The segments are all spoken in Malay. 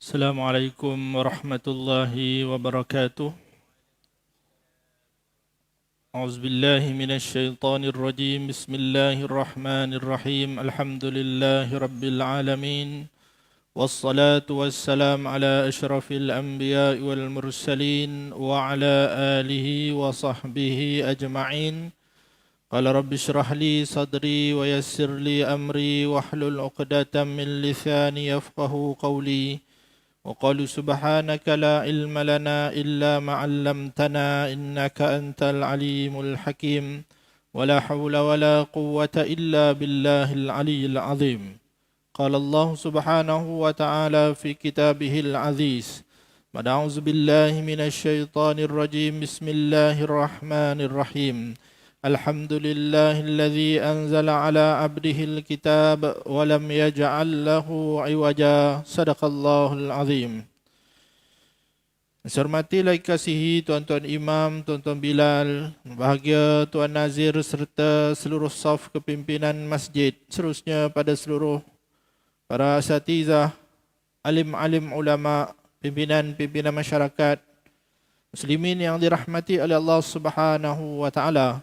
السلام عليكم ورحمة الله وبركاته. أعوذ بالله من الشيطان الرجيم. بسم الله الرحمن الرحيم. الحمد لله رب العالمين، والصلاة والسلام على أشرف الأنبياء والمرسلين وعلى آله وصحبه أجمعين. قال رب اشرح لي صدري ويسر لي أمري واحلل عقدة من لساني يفقه قولي. وقالوا سبحانك لا علم لنا إلا ما علمتنا إنك أنت العليم الحكيم. ولا حول ولا قوة إلا بالله العلي العظيم. قال الله سبحانه وتعالى في كتابه العزيز بعد أعوذ بالله من الشيطان الرجيم. بسم الله الرحمن الرحيم. الحمد لله الذي أنزل على عبده الكتاب ولم يجعل له عوجا. صدق الله العظيم. Saya hormati lagi kasihi tuan-tuan imam, tuan-tuan Bilal, bahagia Tuan Nazir serta seluruh saf kepimpinan masjid, seterusnya pada seluruh para asatizah, alim-alim ulama, pimpinan-pimpinan masyarakat, muslimin yang dirahmati oleh Allah Subhanahu wa taala.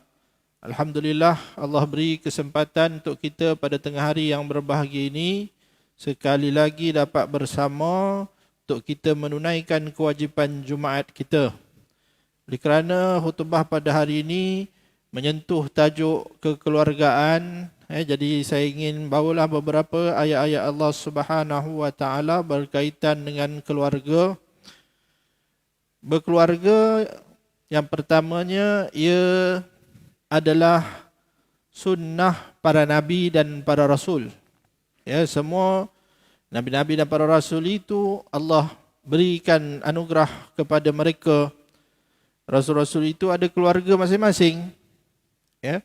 Alhamdulillah, Allah beri kesempatan untuk kita pada tengah hari yang berbahagia ini sekali lagi dapat bersama untuk kita menunaikan kewajipan Jumaat kita. Oleh kerana khutbah pada hari ini menyentuh tajuk kekeluargaan, jadi saya ingin bawalah beberapa ayat-ayat Allah Subhanahu wa taala berkaitan dengan keluarga. Berkeluarga yang pertamanya ia adalah sunnah para nabi dan para rasul. Ya, semua nabi-nabi dan para rasul itu Allah berikan anugerah kepada mereka. Rasul-rasul itu ada keluarga masing-masing. Ya.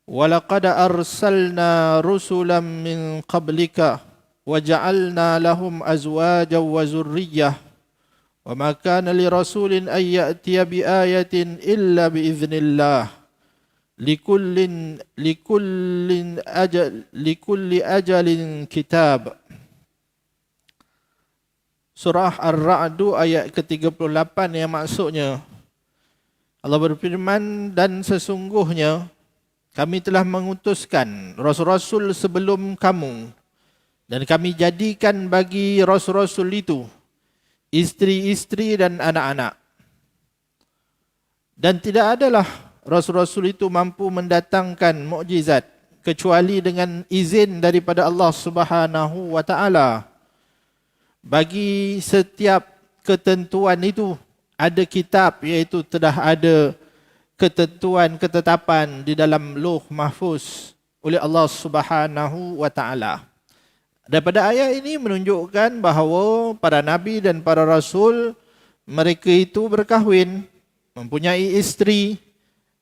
Walaqad arsalna rusulan min qablika wa ja'alna lahum azwajan wa zurriyyah wa ma kana li rasulin an ya'tiya bi ayatin illa bi idznillah. Likulli ajalin kitab. Surah Ar-Ra'd ayat ke-38 yang maksudnya Allah berfirman, dan sesungguhnya kami telah mengutuskan rasul-rasul sebelum kamu, dan kami jadikan bagi rasul-rasul itu isteri-isteri dan anak-anak. Dan tidak adalah rasul-rasul itu mampu mendatangkan mukjizat kecuali dengan izin daripada Allah Subhanahu wa taala. Bagi setiap ketentuan itu ada kitab, iaitu telah ada ketentuan ketetapan di dalam Lauh Mahfuz oleh Allah Subhanahu wa taala. Daripada ayat ini menunjukkan bahawa para nabi dan para rasul mereka itu berkahwin, mempunyai isteri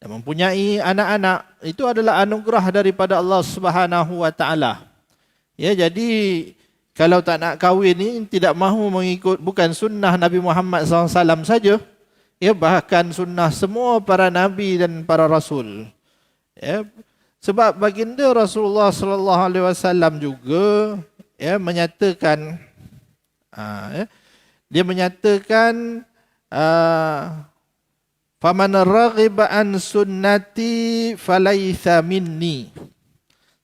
dan mempunyai anak-anak. Itu adalah anugerah daripada Allah Subhanahu wa taala. Ya, jadi kalau tak nak kahwin ni tidak mahu mengikut bukan sunnah Nabi Muhammad SAW saja, ya, bahkan sunnah semua para nabi dan para rasul. Ya, sebab baginda Rasulullah sallallahu alaihi wasallam juga menyatakan dia menyatakan faman raghiba an sunnati falaitha minni.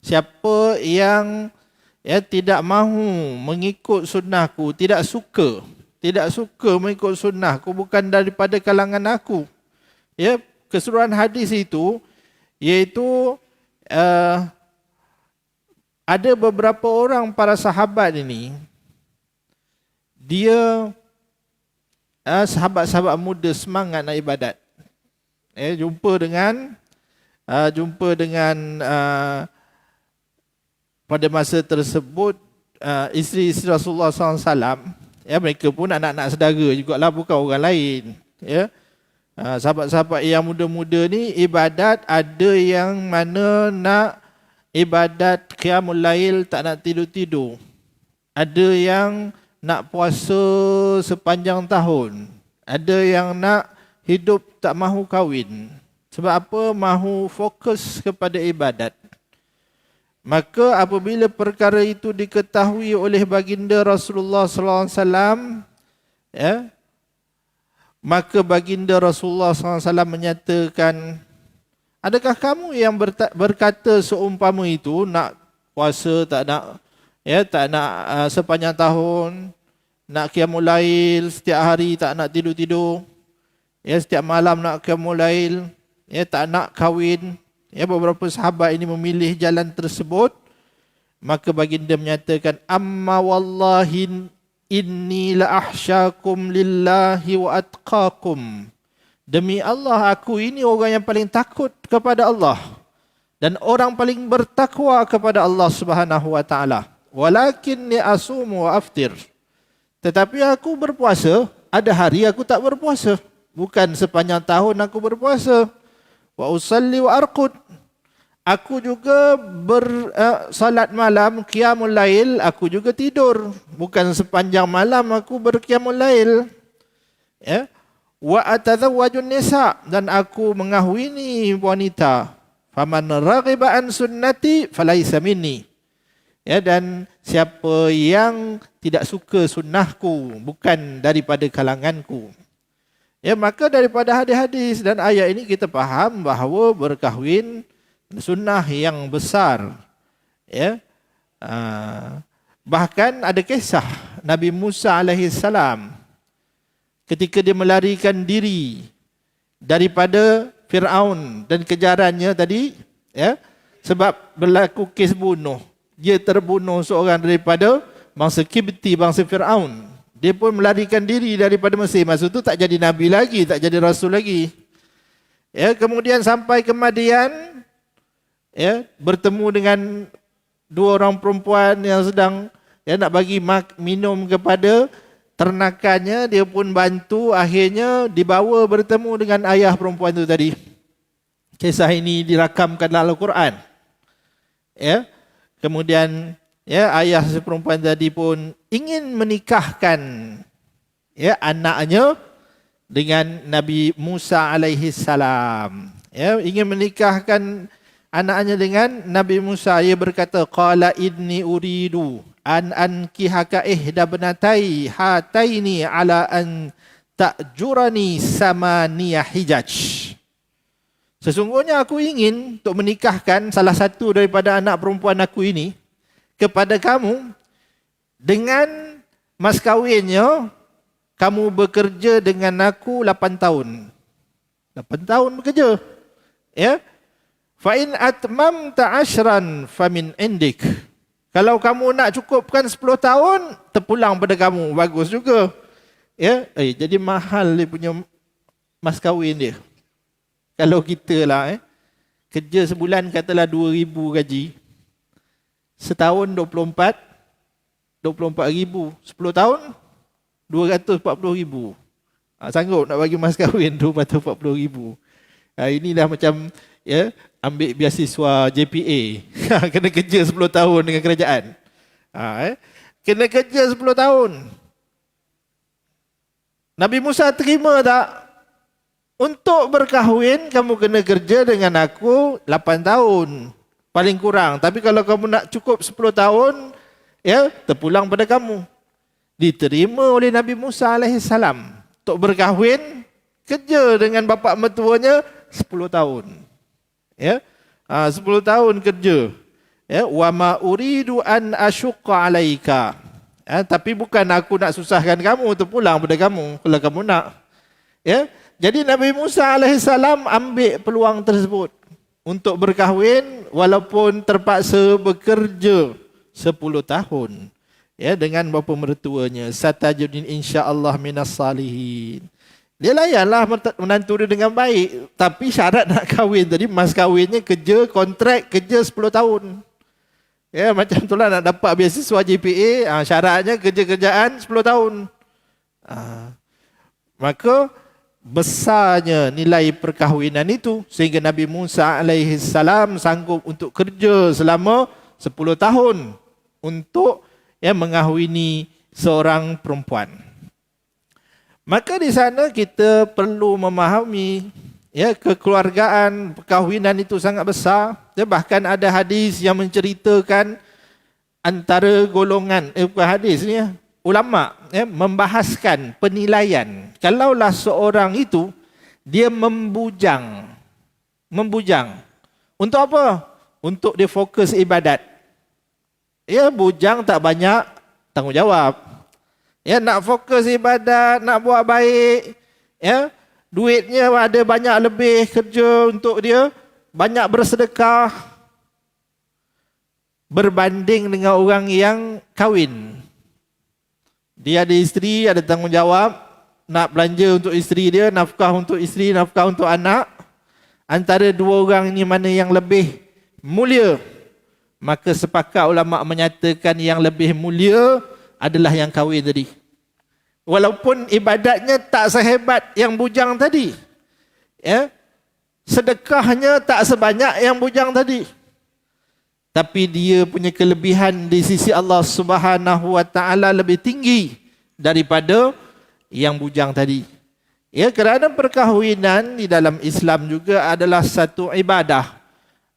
Siapa yang tidak mahu mengikut sunnahku, tidak suka mengikut sunnahku, bukan daripada kalangan aku. Ya, keseluruhan hadis itu iaitu ada beberapa orang para sahabat ini, dia sahabat-sahabat muda semangat nak ibadat. Jumpa dengan pada masa tersebut isteri-isteri Rasulullah SAW, mereka pun anak-anak saudara jugalah, bukan orang lain. Sahabat-sahabat yang muda-muda ni ibadat, ada yang mana nak ibadat qiyamul lail tak nak tidur-tidur. Ada yang nak puasa sepanjang tahun. Ada yang nak hidup tak mahu kahwin. Sebab apa? Mahu fokus kepada ibadat. Maka apabila perkara itu diketahui oleh baginda Rasulullah sallallahu alaihi wasallam, ya, maka baginda Rasulullah sallallahu alaihi wasallam menyatakan, adakah kamu yang berkata seumpama itu, nak puasa tak nak, ya, tak nak sepanjang tahun, nak qiyamul lail setiap hari, tak nak tidur-tidur, ya, setiap malam nak qiyamul lail, ya, tak nak kahwin. Ya, beberapa sahabat ini memilih jalan tersebut. Maka baginda menyatakan, amma wallahi inni la ahsyakum lillahi wa atqakum. Demi Allah, aku ini orang yang paling takut kepada Allah dan orang paling bertakwa kepada Allah Subhanahu wa taala. Walakinni asumu wa aftir. Tetapi aku berpuasa, ada hari aku tak berpuasa. Bukan sepanjang tahun aku berpuasa. Wa usalli wa arqud. Aku juga salat malam, qiyamul lail, aku juga tidur. Bukan sepanjang malam aku berqiyamul lail. Ya. Wa atazawwajun nisa, dan aku mengahwini wanita. Faman raghiba an sunnati falaisa minni. Ya, dan siapa yang tidak suka sunnahku bukan daripada kalanganku. Ya, maka daripada hadis-hadis dan ayat ini kita faham bahawa berkahwin sunnah yang besar. Ya. Bahkan ada kisah Nabi Musa alaihi salam ketika dia melarikan diri daripada Firaun dan kejarannya tadi, ya, sebab berlaku kes bunuh. Dia terbunuh seorang daripada bangsa Kibti, bangsa Firaun. Dia pun melarikan diri daripada Mesir. Masa itu tak jadi Nabi lagi, tak jadi Rasul lagi. Ya, kemudian sampai ke Madian, ya, bertemu dengan dua orang perempuan yang sedang, ya, nak bagi minum kepada ternakannya. Dia pun bantu, akhirnya dibawa bertemu dengan ayah perempuan itu tadi. Kisah ini dirakamkan dalam Al-Quran. Ya, kemudian, ya, ayah si perempuan tadi pun ingin menikahkan, ya, anaknya dengan Nabi Musa alaihi salam. Ya, ingin menikahkan anaknya dengan Nabi Musa. Ia berkata, qala inni uridu an ankihaka ihda banatai hataini ala an ta'jurani samaniya hijaj. Sesungguhnya aku ingin untuk menikahkan salah satu daripada anak perempuan aku ini kepada kamu, dengan mas kawinnya kamu bekerja dengan aku 8 tahun. 8 tahun bekerja. Ya. Fa in atmamta 10 famin indik. Kalau kamu nak cukupkan 10 tahun, terpulang pada kamu. Bagus juga. Ya, jadi mahal dia punya mas kahwin dia. Kalau kita lah, kerja sebulan katalah 2,000 gaji. Setahun 24 ribu. 10 tahun 240 ribu. Sanggup nak bagi mas kahwin 240 ribu. Inilah macam, ya, ambil beasiswa JPA. Kena kerja 10 tahun dengan kerajaan. Kena kerja 10 tahun. Nabi Musa terima tak? Untuk berkahwin kamu kena kerja dengan aku 8 tahun. Paling kurang. Tapi kalau kamu nak cukup 10 tahun, ya, terpulang pada kamu. Diterima oleh Nabi Musa AS. Untuk berkahwin, kerja dengan bapa mertuanya 10 tahun. Ya, 10 tahun kerja. Ya, wa ma uridu an asyqa alaika. Tapi bukan aku nak susahkan kamu, terpulang pada kamu kalau kamu nak. Ya, jadi Nabi Musa AS ambil peluang tersebut untuk berkahwin walaupun terpaksa bekerja 10 tahun, ya, dengan bapa mertuanya. Satajudin insya-Allah minas salihin. Dia layanlah menantu dia dengan baik, tapi syarat nak kahwin tadi, mas kahwinnya kerja kontrak kerja 10 tahun. Ya, macam itulah nak dapat beasiswa JPA, syaratnya kerja-kerjaan 10 tahun. Maka besarnya nilai perkahwinan itu sehingga Nabi Musa alaihi salam sanggup untuk kerja selama 10 tahun untuk, ya, mengahwini seorang perempuan. Maka di sana kita perlu memahami, ya, kekeluargaan perkahwinan itu sangat besar, Bahkan ada hadis yang menceritakan antara golongan, bukan hadis ni, ulama membahaskan penilaian. Kalaulah seorang itu dia membujang. Untuk apa? Untuk dia fokus ibadat. Bujang tak banyak tanggungjawab. Nak fokus ibadat, nak buat baik, duitnya ada banyak lebih kerja untuk dia, banyak bersedekah berbanding dengan orang yang kahwin. Dia ada isteri, ada tanggungjawab, nak belanja untuk isteri dia, nafkah untuk isteri, nafkah untuk anak. Antara dua orang ini mana yang lebih mulia? Maka sepakat ulama menyatakan yang lebih mulia adalah yang kahwin tadi. Walaupun ibadatnya tak sehebat yang bujang tadi. Sedekahnya tak sebanyak yang bujang tadi. Tapi dia punya kelebihan di sisi Allah Subhanahu wa taala lebih tinggi daripada yang bujang tadi. Kerana perkahwinan di dalam Islam juga adalah satu ibadah.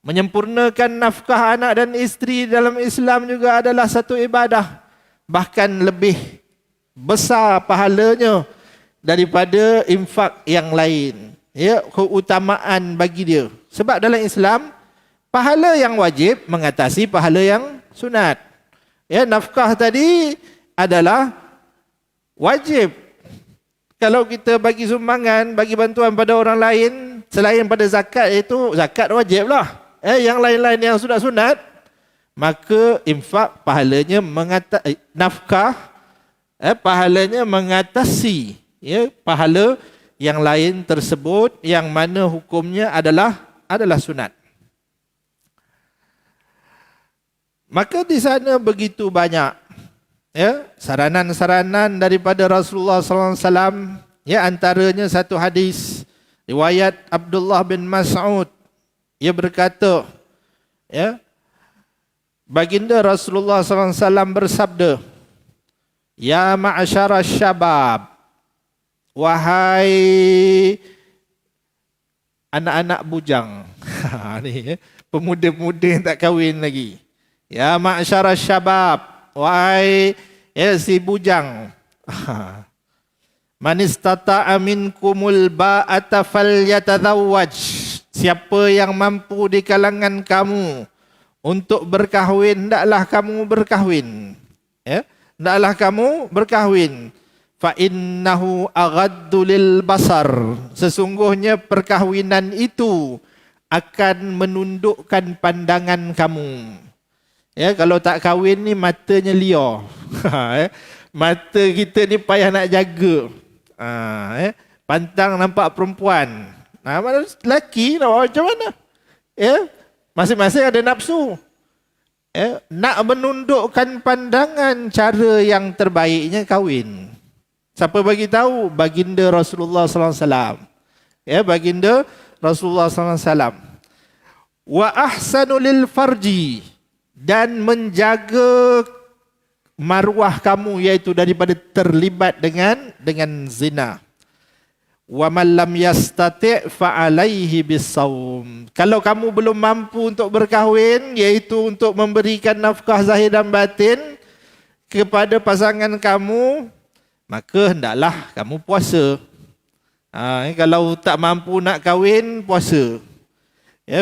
Menyempurnakan nafkah anak dan isteri dalam Islam juga adalah satu ibadah. Bahkan lebih besar pahalanya daripada infak yang lain. Keutamaan bagi dia. Sebab dalam Islam, pahala yang wajib mengatasi pahala yang sunat. Nafkah tadi adalah wajib. Kalau kita bagi sumbangan, bagi bantuan pada orang lain, selain pada zakat, itu zakat wajib lah. Yang lain-lain yang sunat-sunat, maka infak pahalanya nafkah, pahalanya mengatasi pahala yang lain tersebut, yang mana hukumnya adalah sunat. Maka di sana begitu banyak saranan-saranan daripada Rasulullah SAW. Antaranya satu hadis riwayat Abdullah bin Mas'ud. Ia berkata, baginda Rasulullah SAW bersabda, "Ya ma'asyara syabab, wahai anak-anak bujang." Ni pemuda-pemuda yang tak kahwin lagi. "Ya ma'asyara syabab, wahai si bujang. Man istata'a minkumul ba'ata falyatazawwaj." Siapa yang mampu di kalangan kamu untuk berkahwin, hendaklah kamu berkahwin. Hendaklah kamu berkahwin. Fa innahu aghaddu lil basar. Sesungguhnya perkahwinan itu akan menundukkan pandangan kamu. Kalau tak kahwin ni matanya liar. Mata kita ni payah nak jaga. Pantang nampak perempuan. Lelaki nak buat macam mana? Masing-masing ada nafsu. Nak menundukkan pandangan, cara yang terbaiknya kahwin. Siapa bagi tahu? Baginda Rasulullah SAW. Baginda Rasulullah SAW. Wa ahsanu lil farji, dan menjaga maruah kamu, iaitu daripada terlibat dengan zina. Wa man lam yastati' fa alaihi bisawm. Kalau kamu belum mampu untuk berkahwin, iaitu untuk memberikan nafkah zahir dan batin kepada pasangan kamu, maka hendaklah kamu puasa. Kalau tak mampu nak kahwin, puasa.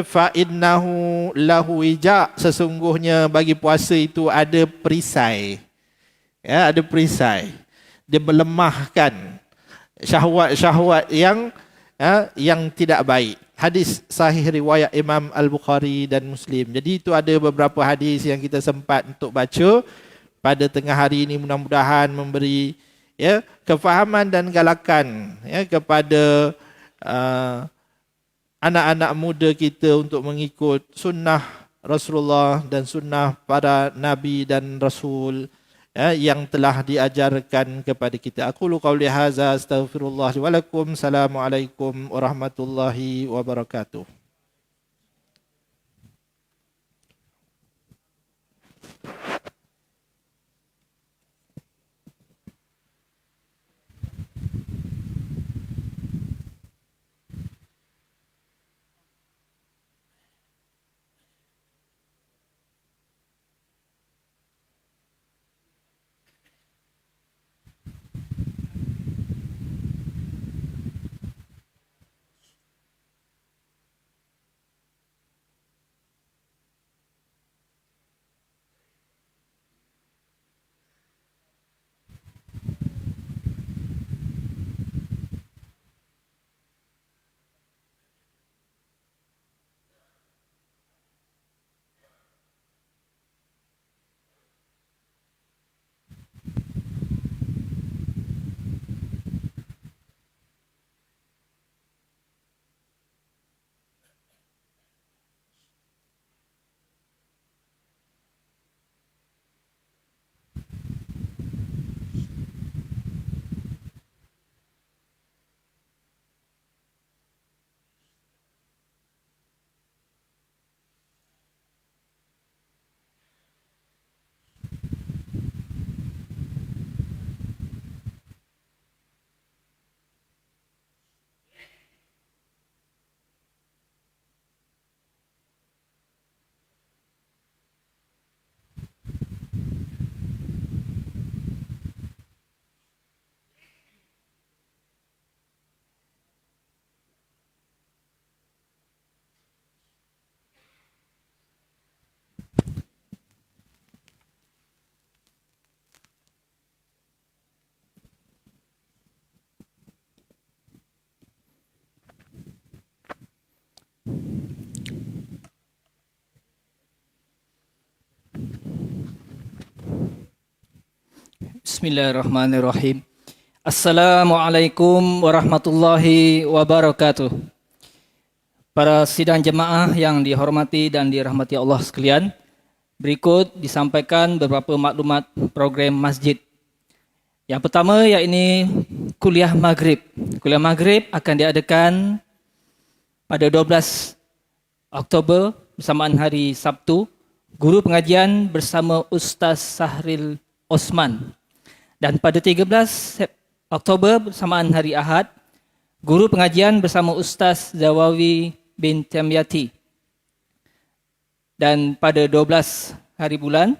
Fa innahu lahu wija', sesungguhnya bagi puasa itu ada perisai. Ada perisai. Dia melemahkan syahwat-syahwat yang tidak baik. Hadis sahih riwayat Imam Al-Bukhari dan Muslim. Jadi itu ada beberapa hadis yang kita sempat untuk baca pada tengah hari ini, mudah-mudahan memberi kefahaman dan galakan kepada anak-anak muda kita untuk mengikut sunnah Rasulullah dan sunnah para nabi dan rasul yang telah diajarkan kepada kita. Aku qauli hadza, astaghfirullah li wa lakum. Assalamualaikum warahmatullahi wabarakatuh. Bismillahirrahmanirrahim. Assalamualaikum warahmatullahi wabarakatuh. Para sidang jemaah yang dihormati dan dirahmati Allah sekalian, berikut disampaikan beberapa maklumat program masjid. Yang pertama yakni kuliah maghrib. Kuliah maghrib akan diadakan pada 12 Oktober bersamaan hari Sabtu. Guru pengajian bersama Ustaz Sahril Osman. Dan pada 13 Oktober bersamaan hari Ahad, guru pengajian bersama Ustaz Zawawi bin Tamyati. Dan pada 12 hari bulan,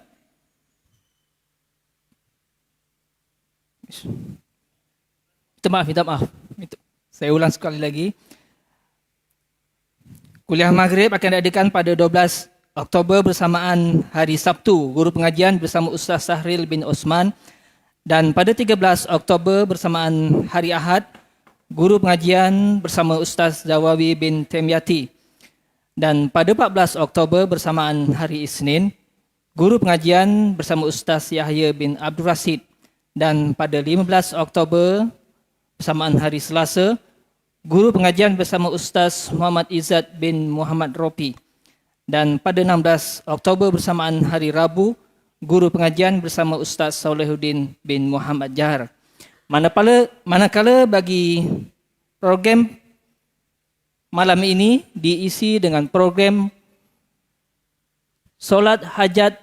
minta maaf. Saya ulang sekali lagi. Kuliah maghrib akan diadakan pada 12 Oktober bersamaan hari Sabtu. Guru pengajian bersama Ustaz Sahril bin Osman. Dan pada 13 Oktober bersamaan hari Ahad, guru pengajian bersama Ustaz Zawawi bin Tamyati. Dan pada 14 Oktober bersamaan hari Isnin, guru pengajian bersama Ustaz Yahya bin Abdul Rashid. Dan pada 15 Oktober bersamaan hari Selasa, guru pengajian bersama Ustaz Muhammad Izzat bin Muhammad Ropi. Dan pada 16 Oktober bersamaan hari Rabu, guru pengajian bersama Ustaz Saulehuddin bin Muhammad Jahar. Manakala bagi program malam ini diisi dengan program solat hajat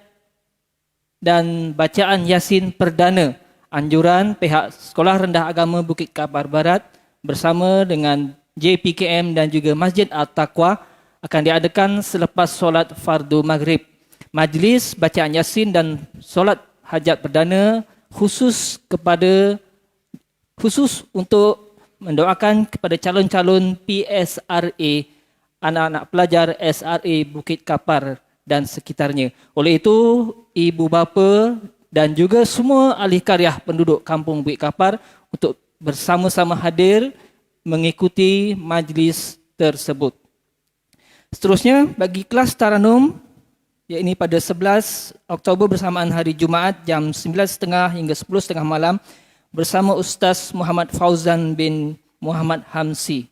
dan bacaan Yasin perdana. Anjuran pihak Sekolah Rendah Agama Bukit Kapar Barat bersama dengan JPKM dan juga Masjid At-Taqwa akan diadakan selepas solat fardu maghrib. Majlis bacaan Yasin dan solat hajat perdana khusus untuk mendoakan kepada calon-calon PSRA, anak-anak pelajar SRA Bukit Kapar dan sekitarnya. Oleh itu, ibu bapa dan juga semua ahli karyah penduduk kampung Bukit Kapar untuk bersama-sama hadir mengikuti majlis tersebut. Seterusnya, bagi kelas Taranum, yakni pada 11 Oktober bersamaan hari Jumaat jam 9.30 hingga 10.30 malam bersama Ustaz Muhammad Fauzan bin Muhammad Hamsi.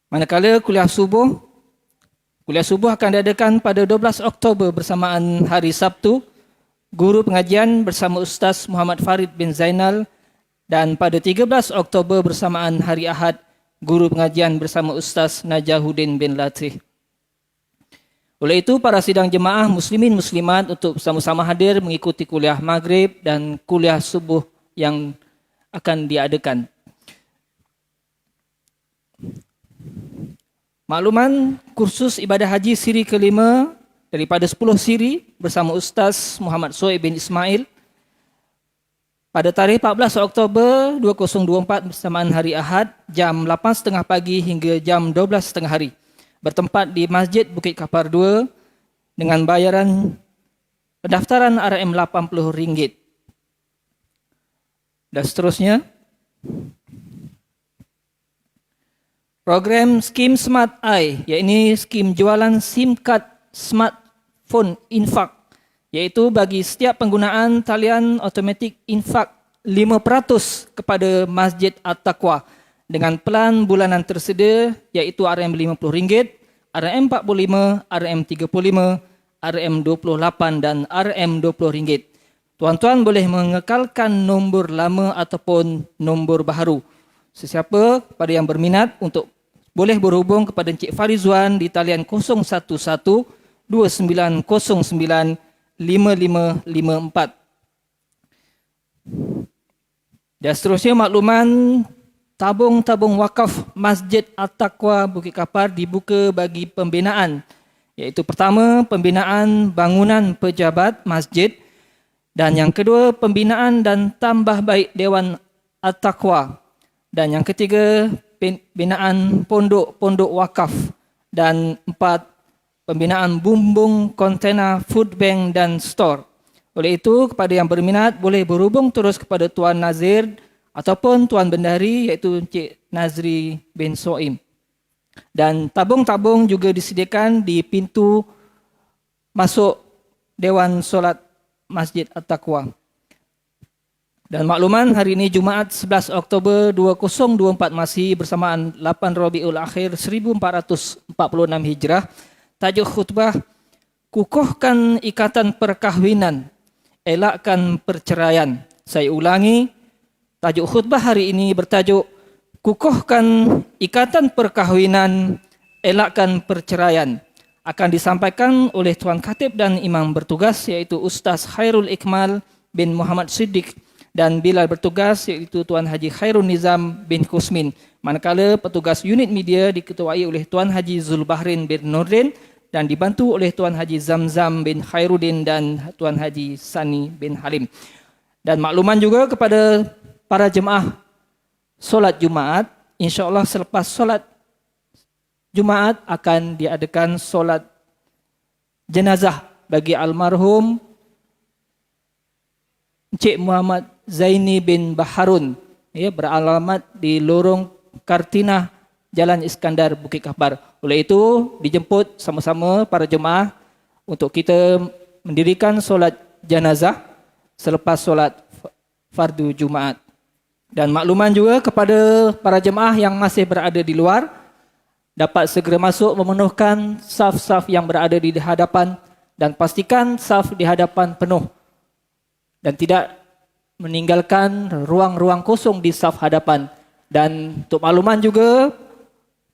Manakala kuliah subuh akan diadakan pada 12 Oktober bersamaan hari Sabtu. Guru pengajian bersama Ustaz Muhammad Farid bin Zainal. Dan pada 13 Oktober bersamaan hari Ahad, guru pengajian bersama Ustaz Najahuddin bin Latif. Oleh itu, para sidang jemaah muslimin muslimat untuk bersama-sama hadir mengikuti kuliah maghrib dan kuliah subuh yang akan diadakan. Makluman kursus ibadah haji siri kelima daripada 10 siri bersama Ustaz Muhammad Soeb bin Ismail pada tarikh 14 Oktober 2024 bersamaan hari Ahad jam 8.30 pagi hingga jam 12.30 hari. Bertempat di Masjid Bukit Kapar 2 dengan bayaran pendaftaran RM RM80. Dan seterusnya, program Skim Smart Eye, yakni skim jualan SIM card smartphone infak, iaitu bagi setiap penggunaan talian automatik infak 5% kepada Masjid At-Taqwa dengan pelan bulanan tersedia iaitu RM50, RM45, RM35, RM28 dan RM20. Tuan-tuan boleh mengekalkan nombor lama ataupun nombor baharu. Sesiapa pada yang berminat untuk boleh berhubung kepada Encik Farizwan di talian 011 2909 5554. Dan seterusnya makluman tabung-tabung wakaf Masjid At-Taqwa Bukit Kapar dibuka bagi pembinaan, iaitu pertama pembinaan bangunan pejabat masjid dan yang kedua pembinaan dan tambah baik Dewan At-Taqwa dan yang ketiga pembinaan pondok-pondok wakaf dan empat pembinaan bumbung kontena food bank dan store. Oleh itu, kepada yang berminat boleh berhubung terus kepada Tuan Nazir ataupun Tuan Bendahari iaitu Encik Nazri bin Soim. Dan tabung-tabung juga disediakan di pintu masuk Dewan Solat Masjid At-Taqwa. Dan makluman hari ini Jumaat 11 Oktober 2024 masih bersamaan 8 Rabiul Akhir 1446 Hijrah. Tajuk khutbah, kukuhkan ikatan perkahwinan, elakkan perceraian. Saya ulangi, tajuk khutbah hari ini bertajuk kukuhkan ikatan perkahwinan, elakkan perceraian. Akan disampaikan oleh Tuan Khatib dan Imam bertugas iaitu Ustaz Khairul Ikmal bin Muhammad Siddiq dan Bilal bertugas iaitu Tuan Haji Khairul Nizam bin Kusmin. Manakala petugas unit media diketuai oleh Tuan Haji Zulbahrin bin Nurdin dan dibantu oleh Tuan Haji Zamzam bin Khairuddin dan Tuan Haji Sani bin Halim. Dan makluman juga kepada para jemaah solat Jumaat, insya-Allah selepas solat Jumaat akan diadakan solat jenazah bagi almarhum Encik Muhammad Zaini bin Baharun, ya, beralamat di Lorong Kartinah, Jalan Iskandar, Bukit Kabar. Oleh itu dijemput sama-sama para jemaah untuk kita mendirikan solat jenazah selepas solat fardu Jumaat. Dan makluman juga kepada para jemaah yang masih berada di luar dapat segera masuk memenuhkan saf-saf yang berada di hadapan dan pastikan saf di hadapan penuh dan tidak meninggalkan ruang-ruang kosong di saf hadapan. Dan untuk makluman juga,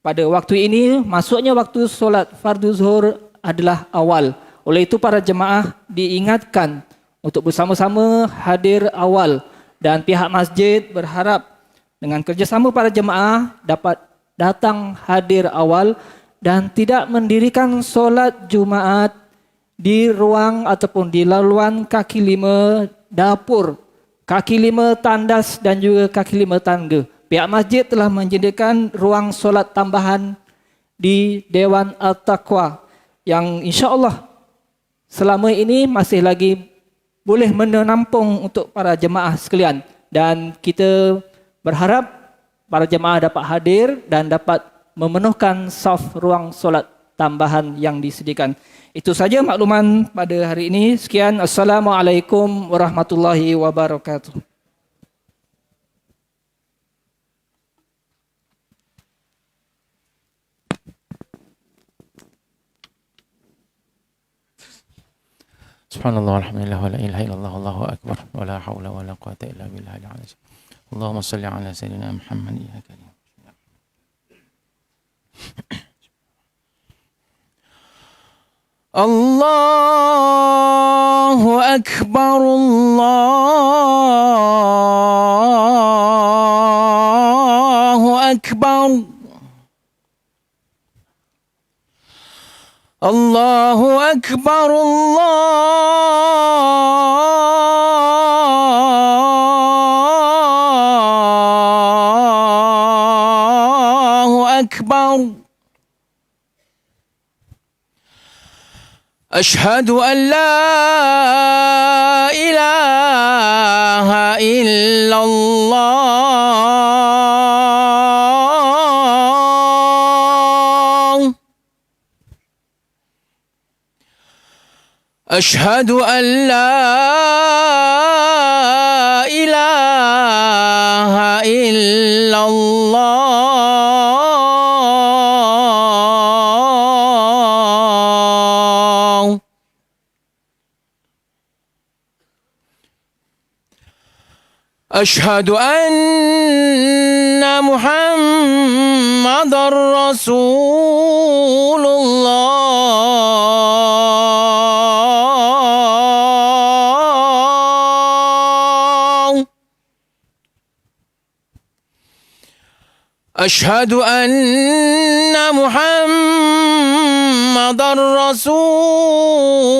pada waktu ini masuknya waktu solat fardu zuhur adalah awal. Oleh itu para jemaah diingatkan untuk bersama-sama hadir awal dan pihak masjid berharap dengan kerjasama para jemaah dapat datang hadir awal dan tidak mendirikan solat Jumaat di ruang ataupun di laluan kaki lima dapur, kaki lima tandas dan juga kaki lima tangga. Pihak masjid telah menyediakan ruang solat tambahan di Dewan At-Taqwa yang insya-Allah selama ini masih lagi boleh menampung untuk para jemaah sekalian. Dan kita berharap para jemaah dapat hadir dan dapat memenuhkan saf ruang solat tambahan yang disediakan. Itu saja makluman pada hari ini. Sekian. Assalamualaikum warahmatullahi wabarakatuh. Subhanallah, alhamdulillah, wa la ilaha illallah, Allahu akbar, wa la hawla wa la quwata illa billahil azim. Allahumma salli ala sayyidina Muhammad ya karim. Allahu akbar, Allahu akbar. Allahu akbar, Allahu akbar. Ashhadu an la ilaha illallah. Ashhadu an la ilaha illallah. Ashhadu anna Muhammadar Rasulullah. Ashhadu anna Muhammadar Rasulullah.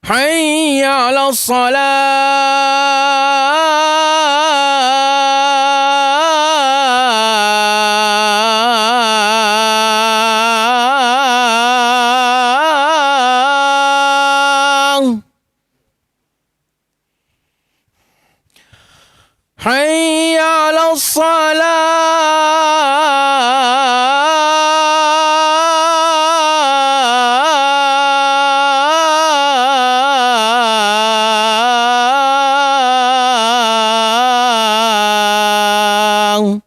Hayya 'alas salah. حي على الصلاة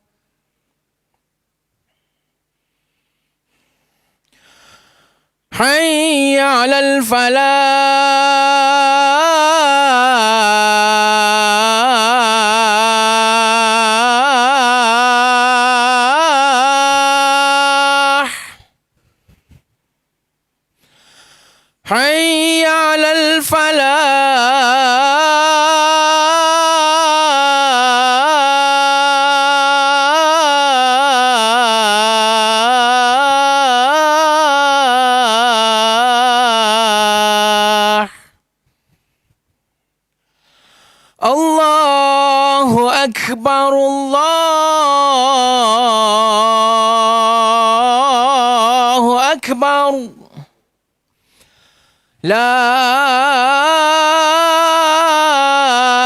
حي على الفلاح حي على الفلاح الله أكبر الله أكبر لا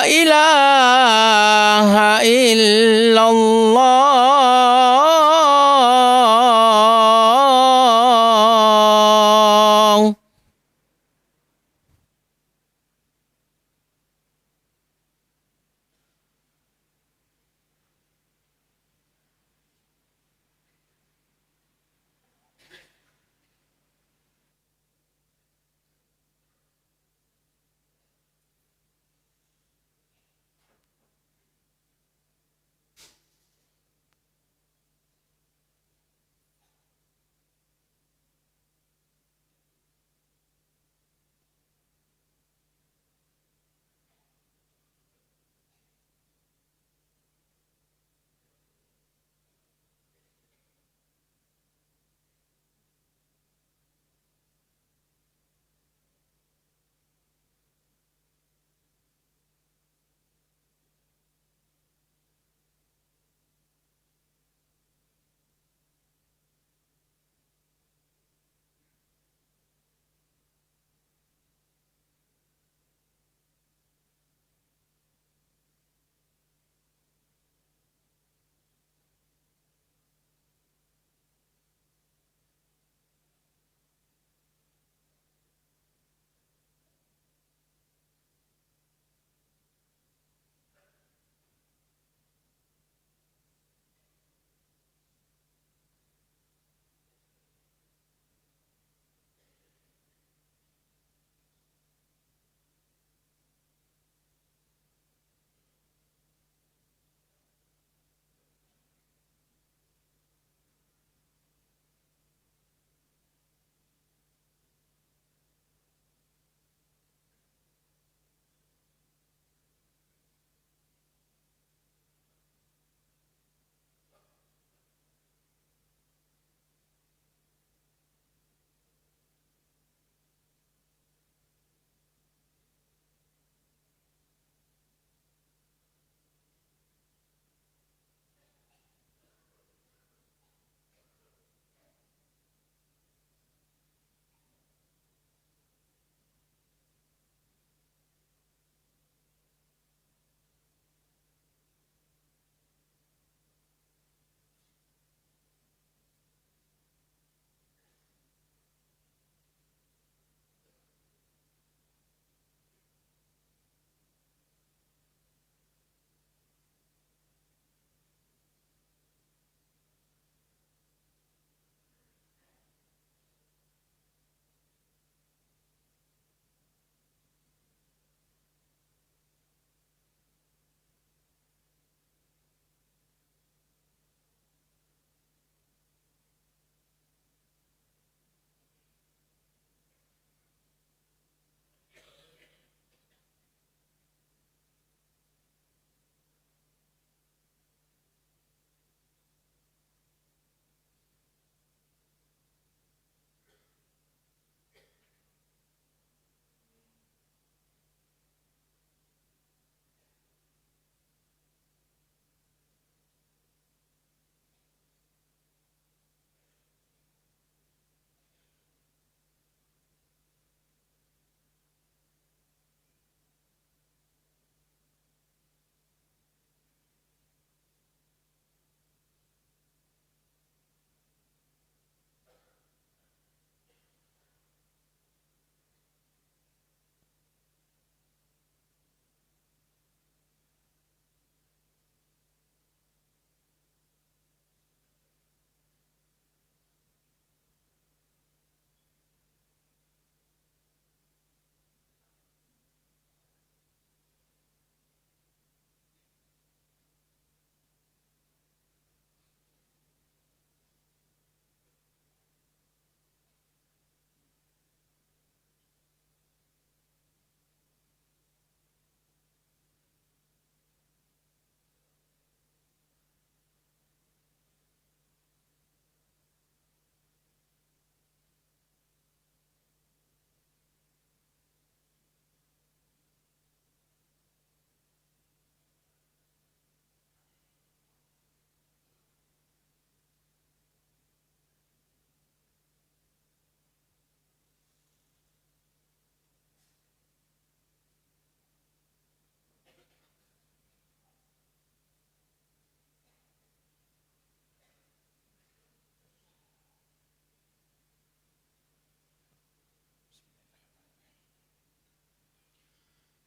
إله إلا الله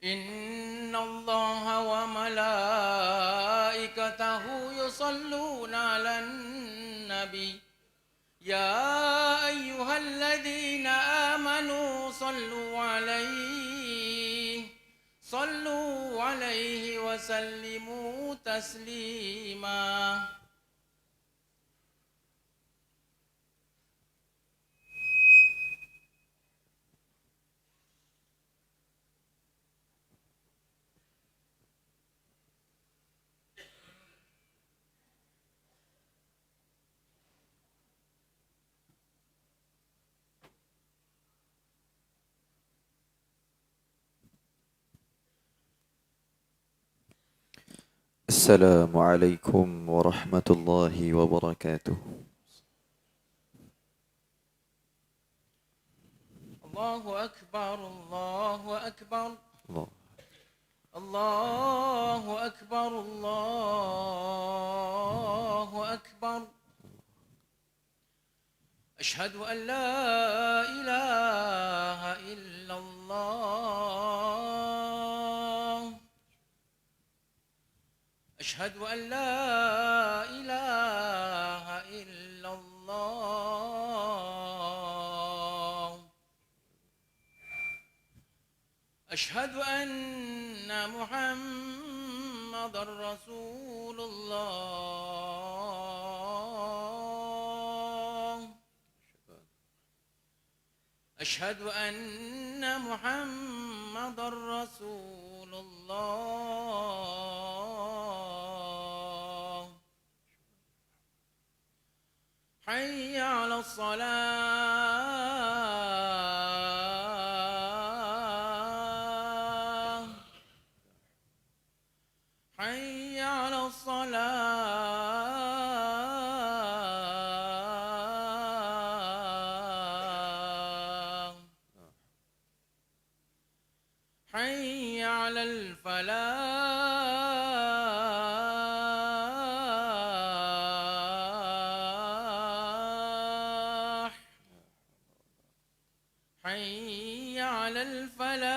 إن الله وملائكته يصلون على النبي يا أيها الذين آمنوا صلوا عليه وسلموا تسليما. السلام عليكم ورحمة الله وبركاته. الله أكبر الله أكبر الله الله أكبر الله أكبر. أشهد أن لا إله إلا الله. أشهد أن لا إله إلا الله. أشهد أن محمد رسول الله. أشهد أن محمد رسول الله. حي على الصلاة. حي على الصلاة. حي على الفلاح. حي على الفلاح.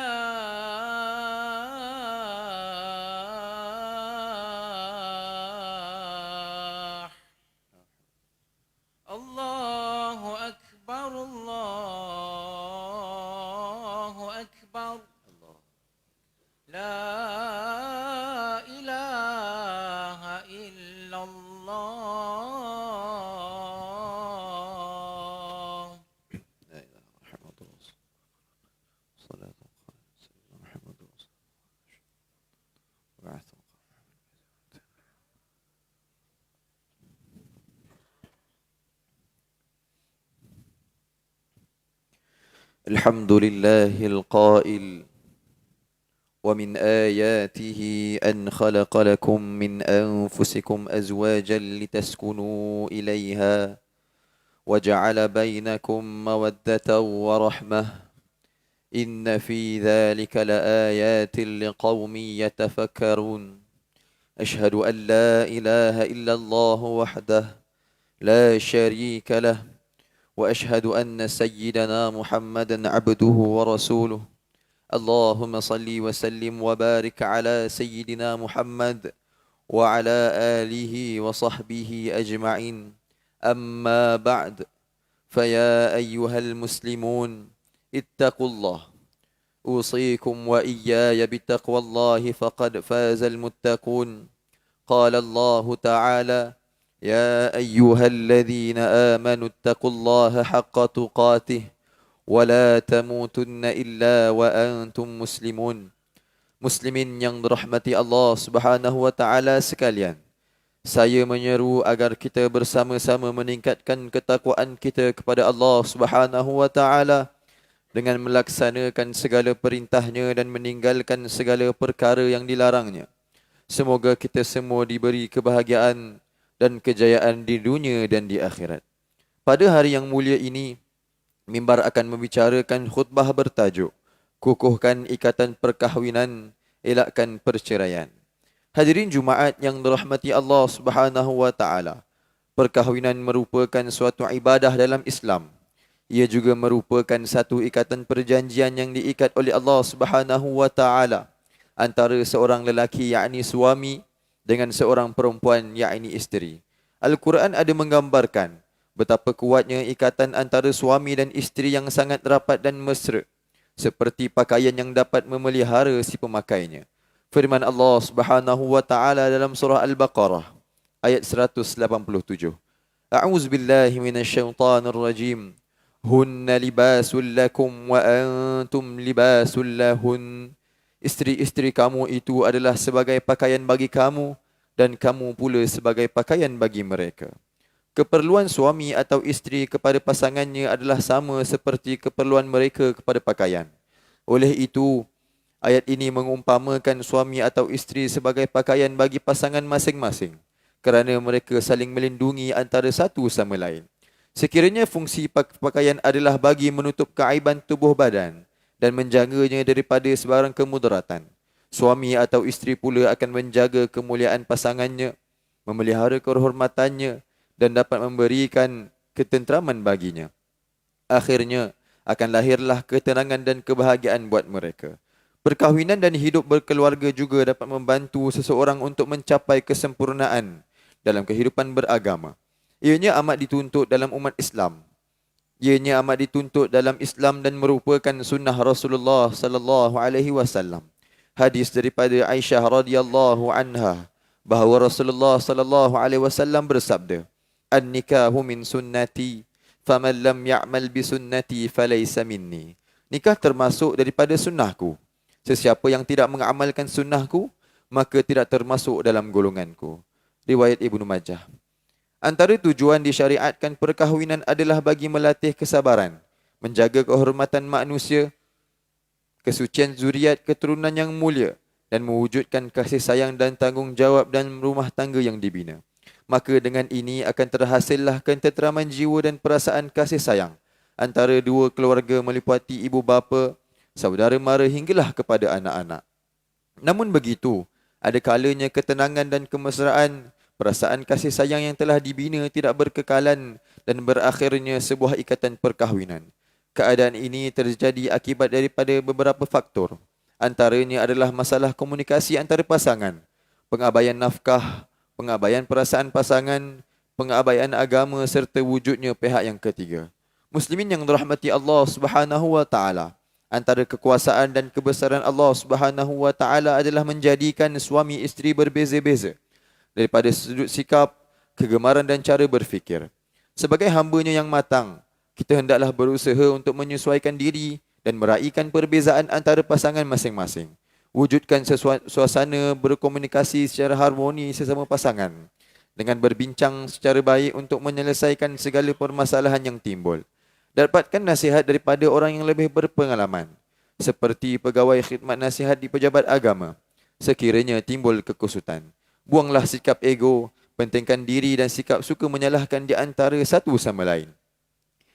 الله أكبر الله أكبر. لا إله إلا الله. لا إله محمد رسول صلاة سيدنا محمد رسول بعث. الحمد لله القائل ومن آياته أن خلق لكم من أنفسكم أزواجا لتسكنوا إليها وجعل بينكم مودة ورحمة إن في ذلك لآيات لقوم يتفكرون. أشهد أن لا إله إلا الله وحده لا شريك له وأشهد أن سيدنا محمدا عبده ورسوله. اللهم صل وسلم وبارك على سيدنا محمد وعلى آله وصحبه أجمعين. أما بعد، فيا أيها المسلمون اتقوا الله. أوصيكم وإياي بتقوى الله فقد فاز المتقون. قال الله تعالى: يا أيها الذين آمنوا اتقوا الله حق تقاته ولا تموتن إلا وأنتم مسلمون. Muslimin yang dirahmati Allah Subhanahu wa taala sekalian, saya menyeru agar kita bersama-sama meningkatkan ketakwaan kita kepada Allah Subhanahu wa taala dengan melaksanakan segala perintahnya dan meninggalkan segala perkara yang dilarangnya. Semoga kita semua diberi kebahagiaan dan kejayaan di dunia dan di akhirat. Pada hari yang mulia ini, mimbar akan membicarakan khutbah bertajuk Kukuhkan Ikatan Perkahwinan, Elakkan Perceraian. Hadirin Jumaat yang dirahmati Allah Subhanahu wa taala, perkahwinan merupakan suatu ibadah dalam Islam. Ia juga merupakan satu ikatan perjanjian yang diikat oleh Allah Subhanahu wa taala antara seorang lelaki yakni suami dengan seorang perempuan yakni isteri. Al-Quran ada menggambarkan betapa kuatnya ikatan antara suami dan isteri yang sangat rapat dan mesra, seperti pakaian yang dapat memelihara si pemakainya. Firman Allah Subhanahu wa taala dalam surah Al-Baqarah ayat 187. A'udzubillahi minasyaitonir rajim. Hunna libasul lakum wa antum libasul lahun. Isteri-isteri kamu itu adalah sebagai pakaian bagi kamu dan kamu pula sebagai pakaian bagi mereka. Keperluan suami atau isteri kepada pasangannya adalah sama seperti keperluan mereka kepada pakaian. Oleh itu, ayat ini mengumpamakan suami atau isteri sebagai pakaian bagi pasangan masing-masing kerana mereka saling melindungi antara satu sama lain. Sekiranya fungsi pakaian adalah bagi menutup keaiban tubuh badan dan menjaganya daripada sebarang kemudaratan, suami atau isteri pula akan menjaga kemuliaan pasangannya, memelihara kehormatannya dan dapat memberikan ketenteraman baginya. Akhirnya, akan lahirlah ketenangan dan kebahagiaan buat mereka. Perkahwinan dan hidup berkeluarga juga dapat membantu seseorang untuk mencapai kesempurnaan dalam kehidupan beragama. Ianya amat dituntut dalam umat Islam. Ianya amat dituntut dalam Islam dan merupakan sunnah Rasulullah sallallahu alaihi wasallam. Hadis daripada Aisyah radhiyallahu anha bahawa Rasulullah sallallahu alaihi wasallam bersabda, "An-nikahu min sunnati, faman lam ya'mal bi sunnati falaysa minni." Nikah termasuk daripada sunnahku. Sesiapa yang tidak mengamalkan sunnahku, maka tidak termasuk dalam golonganku. Riwayat Ibnu Majah. Antara tujuan disyariatkan perkahwinan adalah bagi melatih kesabaran, menjaga kehormatan manusia, kesucian zuriat keturunan yang mulia dan mewujudkan kasih sayang dan tanggungjawab dan rumah tangga yang dibina. Maka dengan ini akan terhasillah ketenteraman jiwa dan perasaan kasih sayang antara dua keluarga meliputi ibu bapa, saudara mara hinggalah kepada anak-anak. Namun begitu, ada kalanya ketenangan dan kemesraan, perasaan kasih sayang yang telah dibina tidak berkekalan dan berakhirnya sebuah ikatan perkahwinan. Keadaan ini terjadi akibat daripada beberapa faktor. Antaranya adalah masalah komunikasi antara pasangan, pengabaian nafkah, pengabaian perasaan pasangan, pengabaian agama serta wujudnya pihak yang ketiga. Muslimin yang dirahmati Allah Subhanahu wa taala, antara kekuasaan dan kebesaran Allah Subhanahu wa taala adalah menjadikan suami isteri berbeza-beza daripada sudut sikap, kegemaran dan cara berfikir. Sebagai hamba-Nya yang matang, kita hendaklah berusaha untuk menyesuaikan diri dan meraihkan perbezaan antara pasangan masing-masing. Wujudkan suasana berkomunikasi secara harmoni sesama pasangan dengan berbincang secara baik untuk menyelesaikan segala permasalahan yang timbul. Dapatkan nasihat daripada orang yang lebih berpengalaman, seperti pegawai khidmat nasihat di pejabat agama, sekiranya timbul kekusutan. Buanglah sikap ego, pentingkan diri dan sikap suka menyalahkan di antara satu sama lain.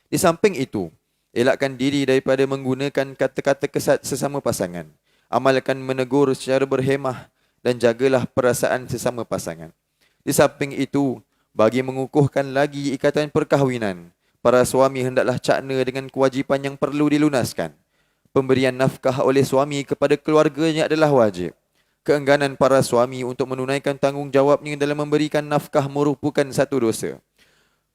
Di samping itu, elakkan diri daripada menggunakan kata-kata kesat sesama pasangan. Amalkan menegur secara berhemah dan jagalah perasaan sesama pasangan. Di samping itu, bagi mengukuhkan lagi ikatan perkahwinan, para suami hendaklah cakna dengan kewajipan yang perlu dilunaskan. Pemberian nafkah oleh suami kepada keluarganya adalah wajib. Keengganan para suami untuk menunaikan tanggungjawabnya dalam memberikan nafkah merupakan satu dosa.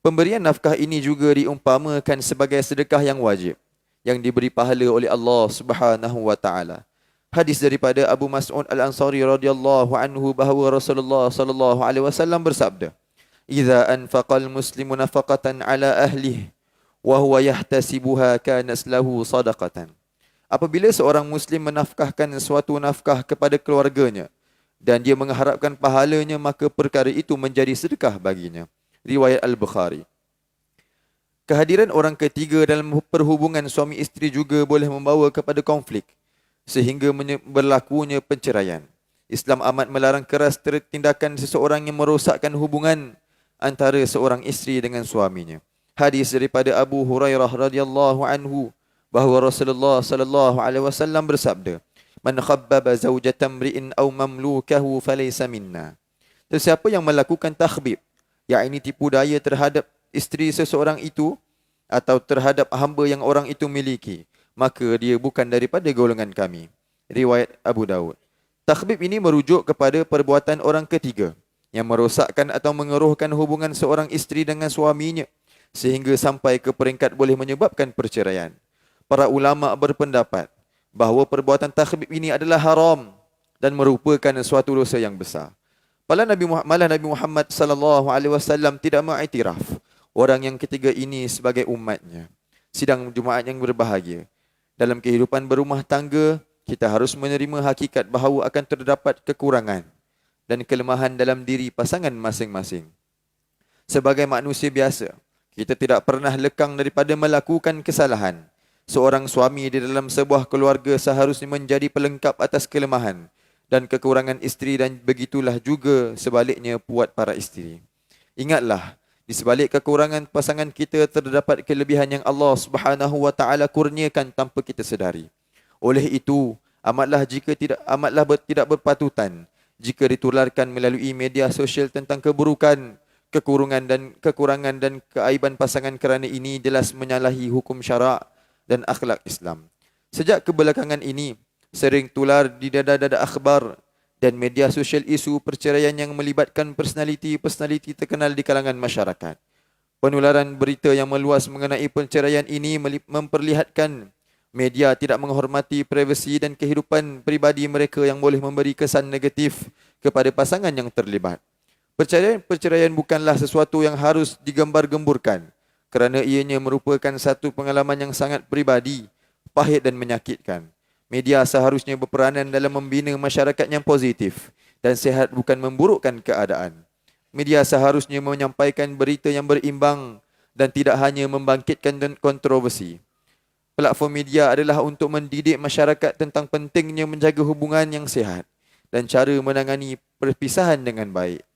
Pemberian nafkah ini juga diumpamakan sebagai sedekah yang wajib, yang diberi pahala oleh Allah Subhanahu wa taala. Hadis daripada Abu Mas'ud Al-Ansari radhiyallahu anhu bahawa Rasulullah sallallahu alaihi wasallam bersabda, "Idza anfaqal muslimu nafaqatan ala ahlihi wa huwa yahtasibuha kanat lahu sadaqatan." Apabila seorang muslim menafkahkan suatu nafkah kepada keluarganya dan dia mengharapkan pahalanya, maka perkara itu menjadi sedekah baginya. Riwayat Al-Bukhari. Kehadiran orang ketiga dalam perhubungan suami isteri juga boleh membawa kepada konflik sehingga berlakunya perceraian. Islam amat melarang keras tindakan seseorang yang merosakkan hubungan antara seorang isteri dengan suaminya. Hadis daripada Abu Hurairah radhiyallahu anhu bahawa Rasulullah sallallahu alaihi wasallam bersabda, "Man khabbaba zawjatan mri'in aw mamlukahu falaysa minna." Sesiapa yang melakukan takhbib, yakni tipu daya terhadap isteri seseorang itu atau terhadap hamba yang orang itu miliki, maka dia bukan daripada golongan kami. Riwayat Abu Daud. Takhbib ini merujuk kepada perbuatan orang ketiga yang merosakkan atau mengeruhkan hubungan seorang isteri dengan suaminya sehingga sampai ke peringkat boleh menyebabkan perceraian. Para ulama berpendapat bahawa perbuatan takhbib ini adalah haram dan merupakan suatu dosa yang besar. Malah Nabi Muhammad sallallahu alaihi wasallam tidak mengiktiraf orang yang ketiga ini sebagai umatnya. Sidang Jumaat yang berbahagia, dalam kehidupan berumah tangga, kita harus menerima hakikat bahawa akan terdapat kekurangan dan kelemahan dalam diri pasangan masing-masing. Sebagai manusia biasa, kita tidak pernah lekang daripada melakukan kesalahan. Seorang suami di dalam sebuah keluarga seharusnya menjadi pelengkap atas kelemahan dan kekurangan isteri, dan begitulah juga sebaliknya buat para isteri. Ingatlah, di sebalik kekurangan pasangan kita terdapat kelebihan yang Allah Subhanahu wa taala kurniakan tanpa kita sedari. Oleh itu, amatlah tidak berpatutan jika ditularkan melalui media sosial tentang keburukan, kekurangan dan keaiban pasangan, kerana ini jelas menyalahi hukum syarak dan akhlak Islam. Sejak kebelakangan ini, sering tular di dada-dada akhbar dan media sosial isu perceraian yang melibatkan personaliti terkenal di kalangan masyarakat. Penularan berita yang meluas mengenai perceraian ini memperlihatkan media tidak menghormati privasi dan kehidupan peribadi mereka yang boleh memberi kesan negatif kepada pasangan yang terlibat. Perceraian bukanlah sesuatu yang harus digembar-gemburkan kerana ianya merupakan satu pengalaman yang sangat peribadi, pahit dan menyakitkan. Media seharusnya berperanan dalam membina masyarakat yang positif dan sihat, bukan memburukkan keadaan. Media seharusnya menyampaikan berita yang berimbang dan tidak hanya membangkitkan kontroversi. Platform media adalah untuk mendidik masyarakat tentang pentingnya menjaga hubungan yang sihat dan cara menangani perpisahan dengan baik.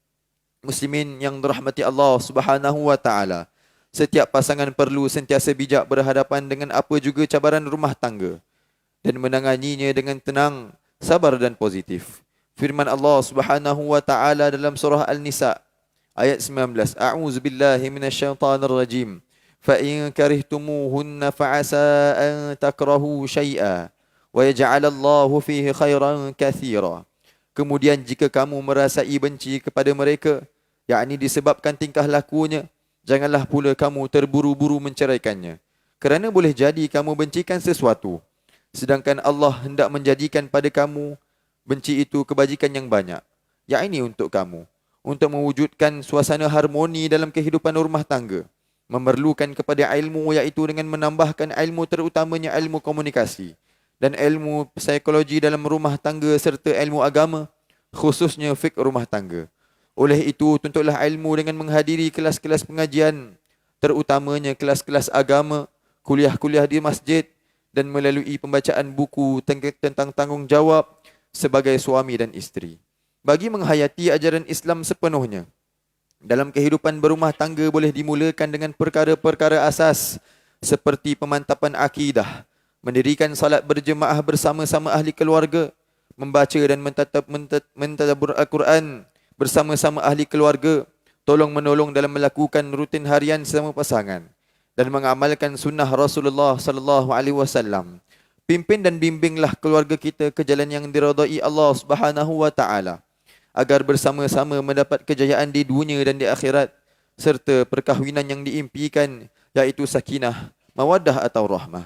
Muslimin yang dirahmati Allah Subhanahu wa taala, setiap pasangan perlu sentiasa bijak berhadapan dengan apa juga cabaran rumah tangga dan menanganinya dengan tenang, sabar dan positif. Firman Allah Subhanahu wa taala dalam surah Al-Nisa ayat 19, A'udzubillahi minasyaitonir rajim. فَإِنْ كَرِهْتُمُوهُنَّ فَعَسَىٰ أَنْ تَكْرَهُوا شَيْئًا وَيَجْعَلَ اللَّهُ فِيهِ خَيْرًا كَثِيرًا. Kemudian jika kamu merasai benci kepada mereka, yakni disebabkan tingkah lakunya, janganlah pula kamu terburu-buru menceraikannya, kerana boleh jadi kamu bencikan sesuatu, sedangkan Allah hendak menjadikan pada kamu benci itu kebajikan yang banyak, yakni untuk kamu. Untuk mewujudkan suasana harmoni dalam kehidupan rumah tangga, memerlukan kepada ilmu, iaitu dengan menambahkan ilmu terutamanya ilmu komunikasi dan ilmu psikologi dalam rumah tangga serta ilmu agama, khususnya fiqh rumah tangga. Oleh itu, tuntutlah ilmu dengan menghadiri kelas-kelas pengajian, terutamanya kelas-kelas agama, kuliah-kuliah di masjid dan melalui pembacaan buku tentang tanggungjawab sebagai suami dan isteri. Bagi menghayati ajaran Islam sepenuhnya, dalam kehidupan berumah tangga boleh dimulakan dengan perkara-perkara asas seperti pemantapan akidah, mendirikan salat berjemaah bersama-sama ahli keluarga, membaca dan mentadabbur Al-Quran bersama-sama ahli keluarga, tolong-menolong dalam melakukan rutin harian sesama pasangan dan mengamalkan sunnah Rasulullah sallallahu alaihi wasallam. Pimpin dan bimbinglah keluarga kita ke jalan yang diridai Allah Subhanahu wa taala, agar bersama-sama mendapat kejayaan di dunia dan di akhirat, serta perkahwinan yang diimpikan, iaitu sakinah, mawaddah atau rahmah.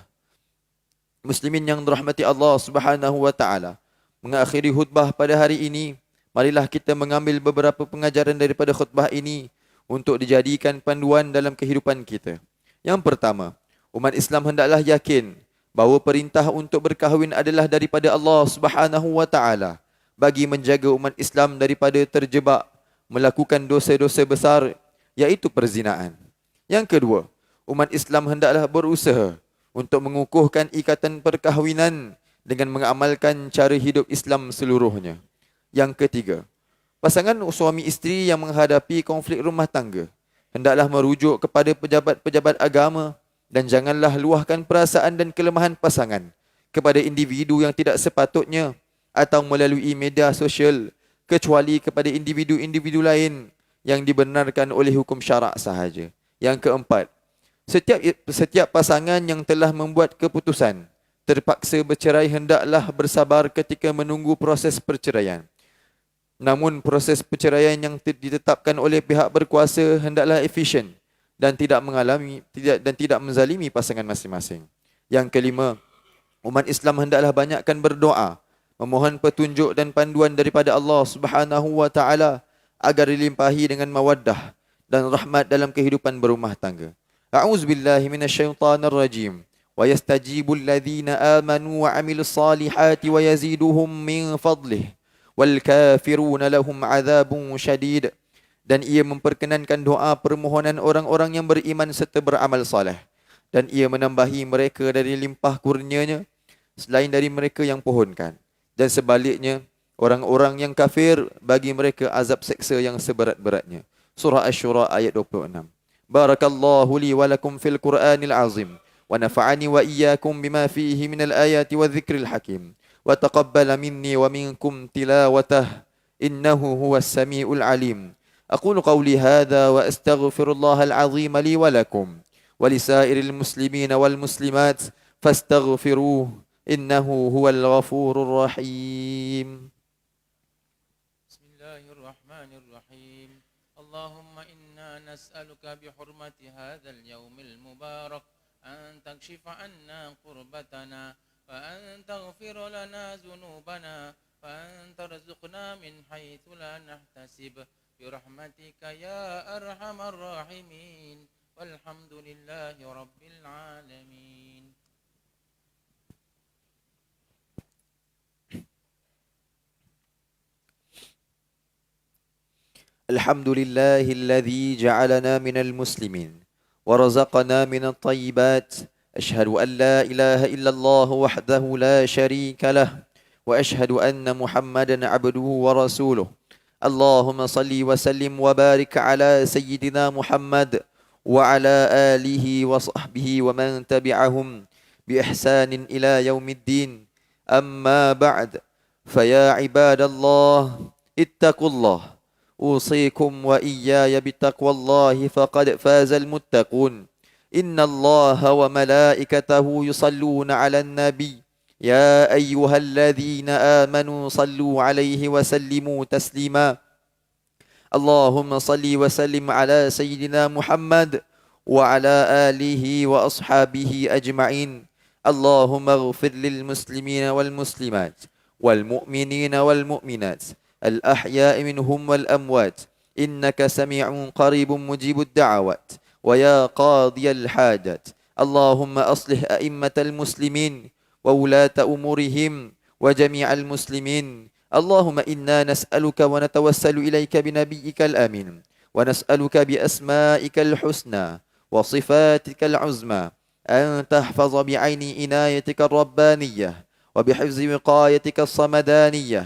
Muslimin yang dirahmati Allah Subhanahu wa taala, mengakhiri khutbah pada hari ini, marilah kita mengambil beberapa pengajaran daripada khutbah ini untuk dijadikan panduan dalam kehidupan kita. Yang pertama, umat Islam hendaklah yakin bahawa perintah untuk berkahwin adalah daripada Allah Subhanahu wa taala, bagi menjaga umat Islam daripada terjebak melakukan dosa-dosa besar, iaitu perzinaan. Yang kedua, umat Islam hendaklah berusaha untuk mengukuhkan ikatan perkahwinan dengan mengamalkan cara hidup Islam seluruhnya. Yang ketiga, pasangan suami isteri yang menghadapi konflik rumah tangga hendaklah merujuk kepada pejabat-pejabat agama dan janganlah luahkan perasaan dan kelemahan pasangan kepada individu yang tidak sepatutnya atau melalui media sosial, kecuali kepada individu-individu lain yang dibenarkan oleh hukum syarak sahaja. Yang keempat, setiap pasangan yang telah membuat keputusan terpaksa bercerai hendaklah bersabar ketika menunggu proses perceraian. Namun proses perceraian yang ditetapkan oleh pihak berkuasa hendaklah efisien dan tidak menzalimi pasangan masing-masing. Yang kelima, umat Islam hendaklah banyakkan berdoa, memohon petunjuk dan panduan daripada Allah Subhanahu wa taala agar dilimpahi dengan mawaddah dan rahmat dalam kehidupan berumah tangga. A'udzubillahi minasyaitonirrajim. Wa yastajibul ladzina amanu wa 'amilus salihati wa yaziduhum min fadlih wal kafiruna lahum 'adzabun syadid. Dan ia memperkenankan doa permohonan orang-orang yang beriman serta beramal soleh, dan ia menambahi mereka dari limpah kurnianya selain dari mereka yang pohonkan. Dan sebaliknya, orang-orang yang kafir bagi mereka azab seksa yang seberat-beratnya. Surah Asy-Syura ayat 26. Barakallahu li wa lakum fil Qur'anil azim wa nafa'ani wa iyyakum bima fihi minal ayati wa dzikril hakim wa taqabbala minni wa minkum tilawatah innahu huwas samiul alim. أقول قولي هذا وأستغفر الله العظيم لي ولكم ولسائر المسلمين والمسلمات فاستغفروه إنه هو الغفور الرحيم. بسم الله الرحمن الرحيم. اللهم إنا نسألك بحرمة هذا اليوم المبارك أن تكشف عنا قربتنا وأن تغفر لنا ذنوبنا وأن ترزقنا من حيث لا نحتسب برحمتك يا أرحم الراحمين والحمد لله رب العالمين. الحمد لله الذي جعلنا من المسلمين ورزقنا من الطيبات. أشهد أن لا إله إلا الله وحده لا شريك له وأشهد أن محمدا عبده ورسوله. اللهم صل وسلم وبارك على سيدنا محمد وعلى آله وصحبه ومن تبعهم بإحسان إلى يوم الدين. أما بعد، فيا عباد الله اتقوا الله. أوصيكم وإياي بتقوى الله فقد فاز المتقون. إن الله وملائكته يصلون على النبي يا أيها الذين آمنوا صلوا عليه وسلموا تسليما. اللهم صل وسلم على سيدنا محمد وعلى آله وأصحابه أجمعين. اللهم اغفر للمسلمين والمسلمات والمؤمنين والمؤمنات الأحياء منهم والأموات إنك سميع قريب مجيب الدعوات ويا قاضي الحاجات. اللهم أصلح أئمة المسلمين وولاة أمورهم وجميع المسلمين. اللهم إنا نسألك ونتوسل إليك بنبيك الأمين ونسألك بأسمائك الحسنى وصفاتك العظمى أن تحفظ بعين عنايتك الربانية وبحفظ وقايتك الصمدانية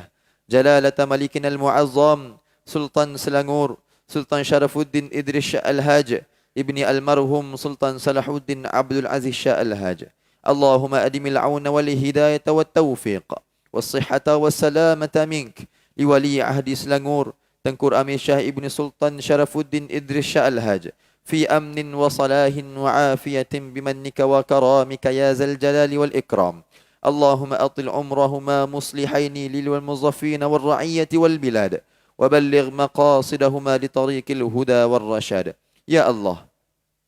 جلالة ملكنا المعظم سلطان سلانغور سلطان شرف الدين إدريس شاه الهاج ابن المرحوم سلطان صلاح الدين عبد العزيز شاه الهاج. اللهم أدم العون والهداية والتوفيق والصحة والسلامة منك لولي عهد سلانغور تنكر أمير شاه ابن سلطان شرف الدين إدريس شاه الهاج في أمن وصلاح وعافية بمنك وكرامك يا ذا الجلال والإكرام. اللهم أطل عمرهما مصلحين للموظفين والرعية والبلاد وبلغ مقاصدهما لطريق الهدى والرشاد. Ya Allah,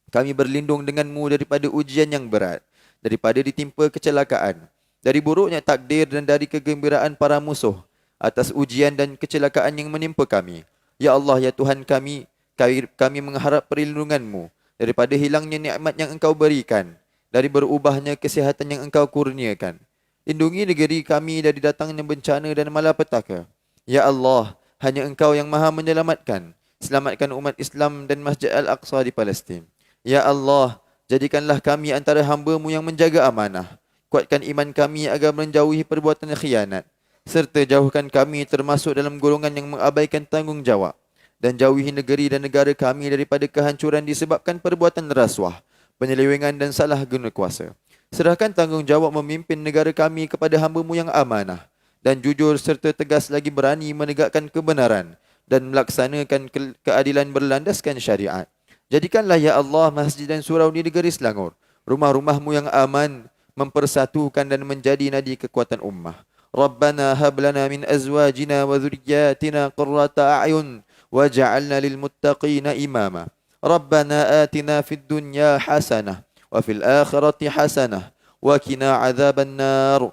kami berlindung denganmu daripada ujian yang berat, daripada ditimpa kecelakaan, dari buruknya takdir dan dari kegembiraan para musuh atas ujian dan kecelakaan yang menimpa kami. Ya Allah, ya Tuhan kami mengharap perlindunganmu daripada hilangnya nikmat yang Engkau berikan, dari berubahnya kesihatan yang Engkau kurniakan. Lindungi negeri kami dari datangnya bencana dan malapetaka. Ya Allah, hanya Engkau yang maha menyelamatkan. Selamatkan umat Islam dan Masjid Al-Aqsa di Palestin. Ya Allah, jadikanlah kami antara hamba-Mu yang menjaga amanah. Kuatkan iman kami agar menjauhi perbuatan khianat. Serta jauhkan kami termasuk dalam golongan yang mengabaikan tanggungjawab. Dan jauhi negeri dan negara kami daripada kehancuran disebabkan perbuatan rasuah, penyelewengan dan salah guna kuasa. Serahkan tanggungjawab memimpin negara kami kepada hamba-Mu yang amanah dan jujur serta tegas lagi berani menegakkan kebenaran dan melaksanakan keadilan berlandaskan syariat. Jadikanlah ya Allah masjid dan surau di negeri Selangor rumah-rumah-Mu yang aman, mempersatukan dan menjadi nadi kekuatan ummah. Rabbana hab lana min azwajina wa dhurriyyatina qurrata a'yun waj'alna lil muttaqina imama. Rabbana atina fid dunya hasanah wa fil akhirati hasanah wa qina adzaban nar.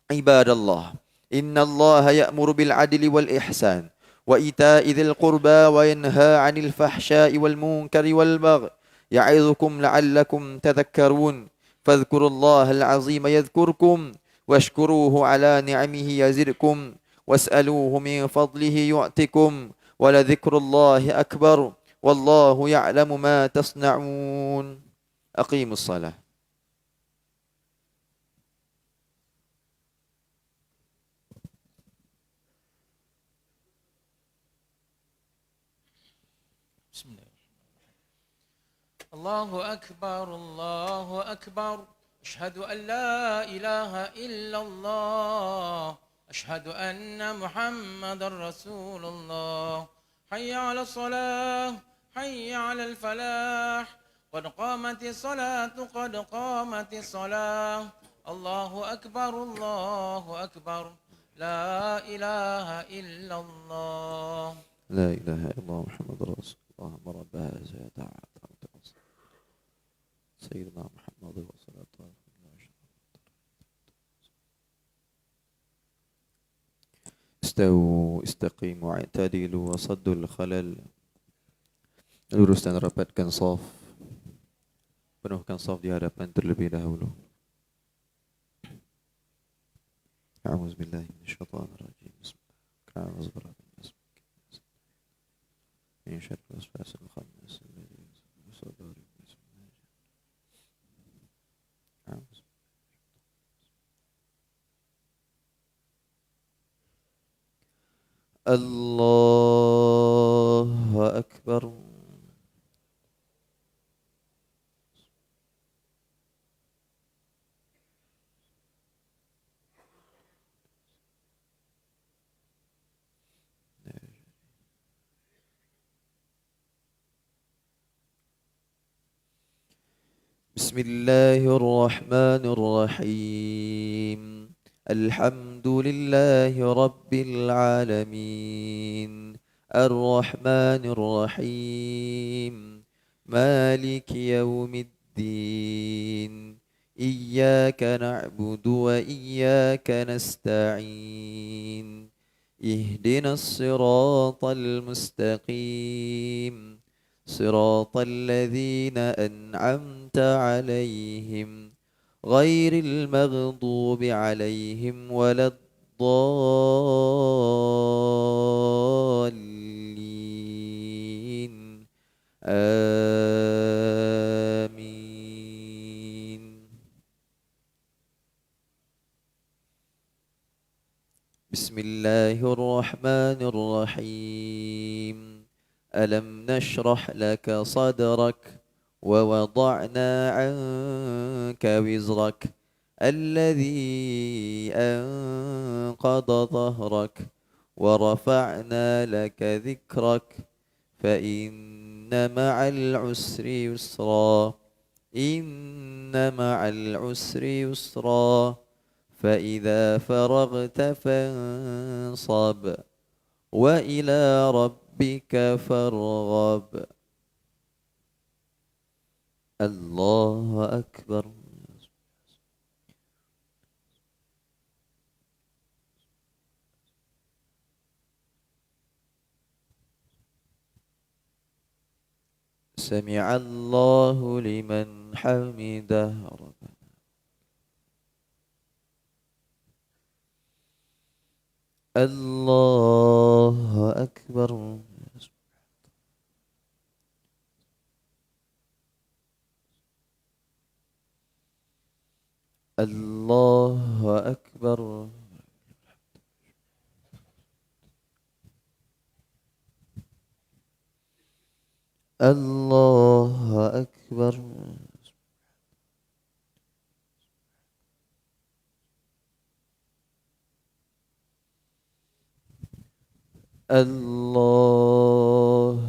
Ibadallah, innallaha ya'muru bil adli wal ihsan wa ita'i dzil qurba wa yanha 'anil fahsya'i wal munkari wal baghi ya'idzukum la'allakum tadhakkarun. Fadhkurullahal 'azima yadhkurkum washkuruhu 'ala ni'amihi yazidkum was'aluhu min fadlihi yu'tikum wa ladhikrullahi akbar wallahu ya'lamu ma tasna'un. Aqimus salah. Bismillah. Allahu Akbar, Allahu Akbar. Ashhadu an la ilaha illallah. Ashhadu anna Muhammadar Rasulullah. Hayya 'ala salah, hayya 'ala al-falah. Qad qamatis salatu, qad qamatis salah. Allahu Akbar, Allahu Akbar. La ilaha illallah. لا إله إلا الله محمد رسول الله رب هذا تعالى سيدنا محمد وصلاة الله. استووا استقيموا اعتدلوا وصدوا الخلل. Lurus dan rapatkan saf. Penuhkan saf di hadapan terlebih dahulu. A'udzu billahi minasyaitonir rajim. Bismillahirrahmanirrahim. من شر الوسواس الخناس الذي يوسوس في صدور الناس من الجن. الله أكبر. بسم الله الرحمن الرحيم. الحمد لله رب العالمين الرحمن الرحيم مالك يوم الدين إياك نعبد وإياك نستعين اهدنا الصراط المستقيم صراط الذين أنعمت عليهم غير المغضوب عليهم ولا الضالين آمين. بسم الله الرحمن الرحيم. ألم نشرح لك صدرك ووضعنا عنك وزرك الذي أنقض ظهرك ورفعنا لك ذكرك فإن مع العسر يسرا إن مع العسر يسرا فإذا فرغت فانصب وإلى ربك فارغب. الله أكبر. سمع الله لمن حمده. الله أكبر. الله أكبر. الله أكبر. الله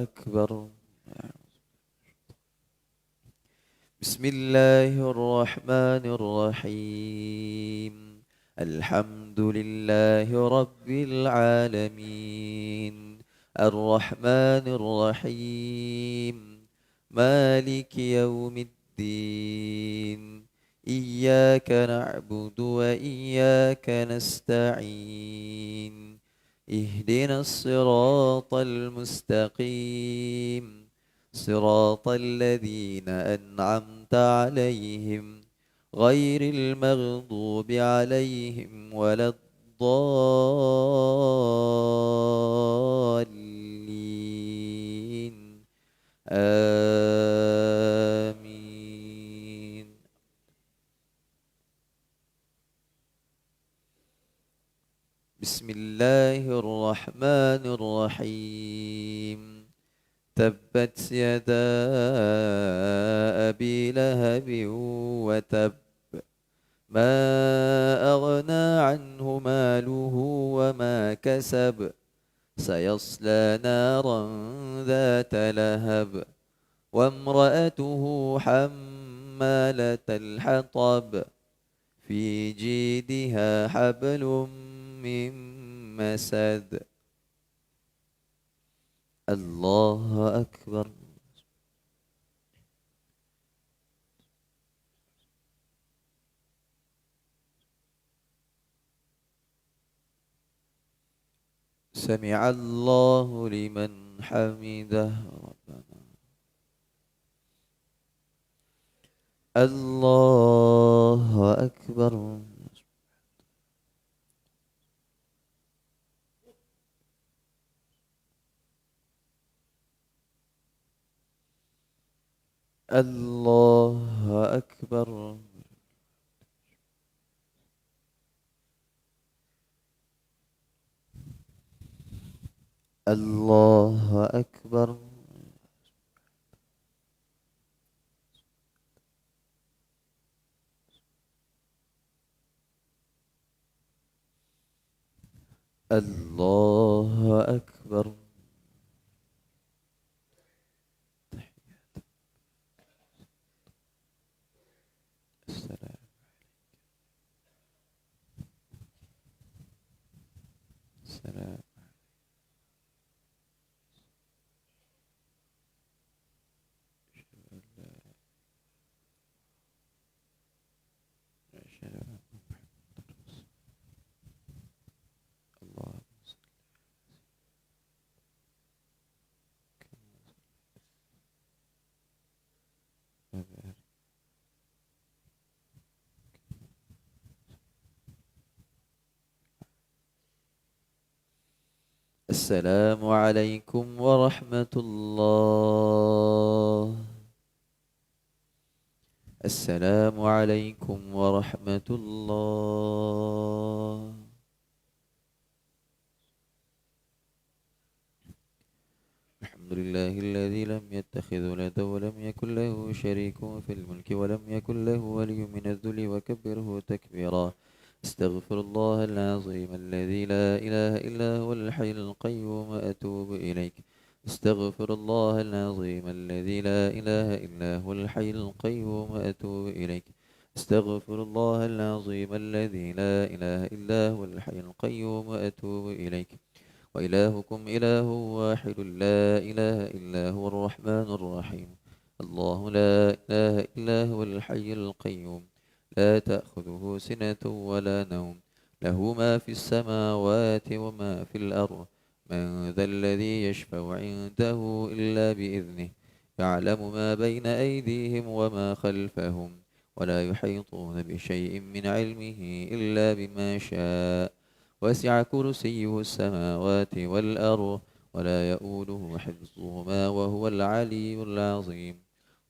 أكبر. بسم الله الرحمن الرحيم الحمد لله رب العالمين الرحمن الرحيم مالك يوم الدين إياك نعبد وإياك نستعين اهدنا الصراط المستقيم صراط الذين أنعمت عليهم غير المغضوب عليهم ولا الضالين آمين. بسم الله الرحمن الرحيم تبت يدا أبي لهب وتب ما أغنى عنه ماله وما كسب سيصلى نارا ذات لهب وامرأته حمالة الحطب في جيدها حبل من مسد. الله أكبر. سمع الله لمن حمده ربنا. الله أكبر. الله أكبر. الله أكبر. الله أكبر. السلام. السلام. السلام عليكم ورحمة الله. السلام عليكم ورحمة الله. الحمد لله الذي لم يتخذ ولدا ولم يكن له شريك في الملك ولم يكن له ولي من الذل وكبره تكبيرا. استغفر الله العظيم الذي لا إله إلا هو الحي القيوم أتوب إليك. استغفر الله العظيم الذي لا إله إلا هو الحي القيوم أتوب إليك. استغفر الله العظيم الذي لا إله إلا هو الحي القيوم أتوب إليك. وإلهكم إله واحد لا إله إلا هو الرحمن الرحيم. الله لا إله إلا هو الحي القيوم لا تأخذه سنة ولا نوم له ما في السماوات وما في الأرض. من ذا الذي يشفع عنده إلا بإذنه يعلم ما بين أيديهم وما خلفهم ولا يحيطون بشيء من علمه إلا بما شاء. وسع كرسيه السماوات والأرض ولا يؤوده حفظهما وهو العلي العظيم.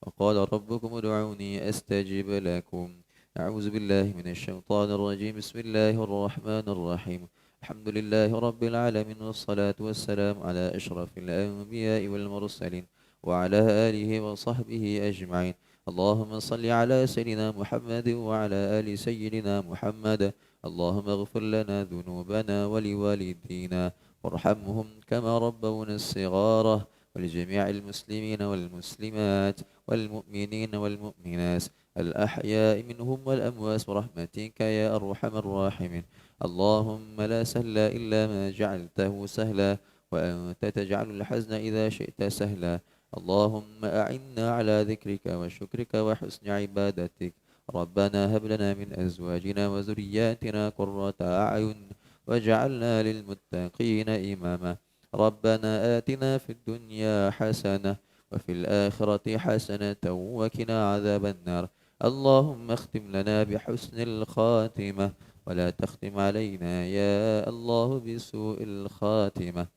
وقال ربكم ادعوني أستجب لكم. أعوذ بالله من الشيطان الرجيم. بسم الله الرحمن الرحيم. الحمد لله رب العالمين والصلاة والسلام على أشرف الأنبياء والمرسلين وعلى آله وصحبه أجمعين. اللهم صل على سيدنا محمد وعلى آل سيدنا محمد. اللهم اغفر لنا ذنوبنا ولوالدينا وارحمهم كما ربونا الصغار ولجميع المسلمين والمسلمات والمؤمنين والمؤمنات الأحياء منهم والأموات برحمتك يا أرحم الراحمين. اللهم لا سهل إلا ما جعلته سهلا وأنت تجعل الحزن إذا شئت سهلا. اللهم أعنا على ذكرك وشكرك وحسن عبادتك. ربنا هب لنا من أزواجنا وذرياتنا قرة أعين واجعلنا للمتقين إماما. ربنا آتنا في الدنيا حسنة وفي الآخرة حسنة وقنا عذاب النار. اللهم اختم لنا بحسن الخاتمة ولا تختم علينا يا الله بسوء الخاتمة.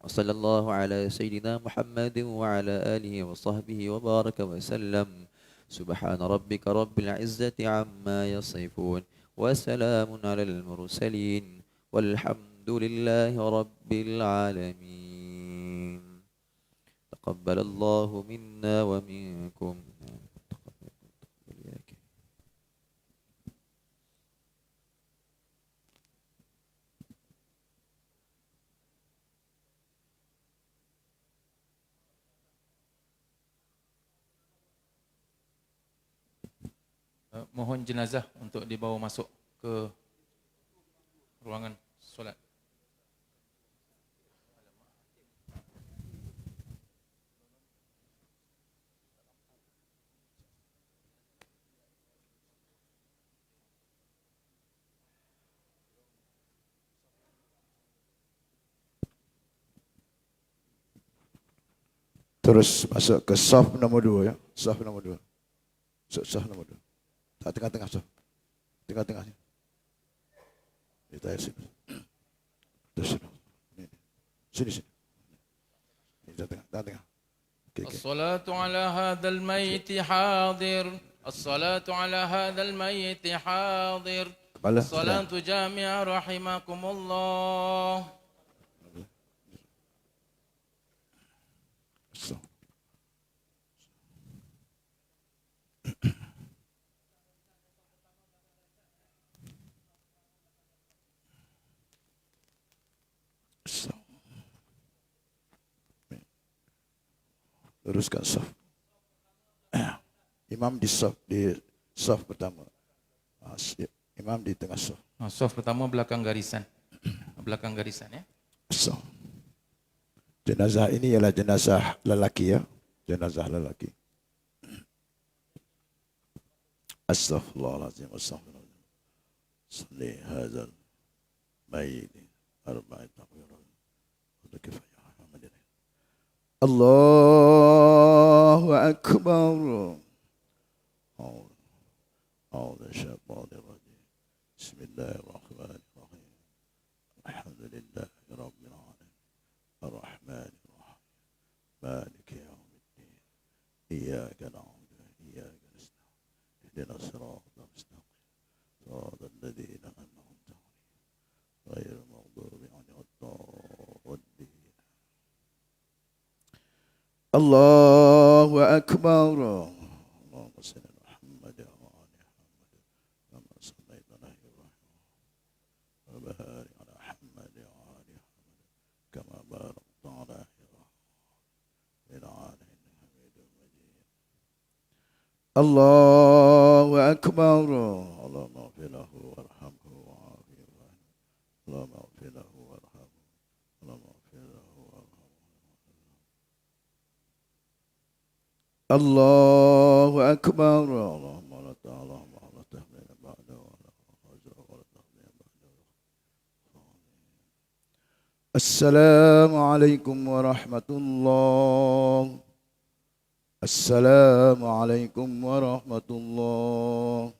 وصلى الله على سيدنا محمد وعلى آله وصحبه وبارك وسلم. سبحان ربك رب العزة عما يصفون وسلام على المرسلين والحمد لله رب العالمين. تقبل الله منا ومنكم. Mohon jenazah untuk dibawa masuk ke ruangan solat. Terus masuk ke saf nombor 2 ya. Saf nombor 2. Saf nombor 2. Tak tengah-tengah saf. Tengah-tengah ni. Kita air sini. Terus sini. Sini sini. Ini tengah-tengah. الصلاة على هذا الميت حاضر. الصلاة على هذا الميت حاضر. الصلاة جامعة رحمكم الله. Luruskan saf. Imam di saf pertama. Imam di tengah saf. Saf pertama belakang garisan. Belakang garisan ya. Saf. Jenazah ini ialah jenazah lelaki ya. Jenazah lelaki. Astaghfirullahaladzim. Astaghfirullahaladzim. Salli hadzal mayyit arba'at takbiraat. Kifayah. Allahu Akbar. Bismillahirrahmanirrahim. Alhamdulillahi Rabbil Alamin. Ar-Rahmanir-Rahim. Maliki yawmiddin. Iyyaka na'budu wa iyyaka nasta'in. Ihdinas siratal mustaqim. Siratal ladzina an'amta 'alaihim ghairil maghdubi 'alaihim wad-dallin. Allahu Akbar. Allahumma salli ala Muhammad wa ali Muhammad kama sallaita ala Ibrahim wa barik ala Muhammad wa ali Muhammad kama barakta ala Ibrahim fil alamin Hamidum Majid. Allahu Akbar. Allahumma ighfir lahu warhamhu wa'afihi Allahumma ighfir lahu warhamhu. Allahumma ighfir lahu warhamhu. Allahu Akbar. Allahumma la ta'ala wa la tahmil ba'da wa la hajra wa la tahmil ba'da. Assalamualaikum warahmatullahi. Assalamualaikum warahmatullahi.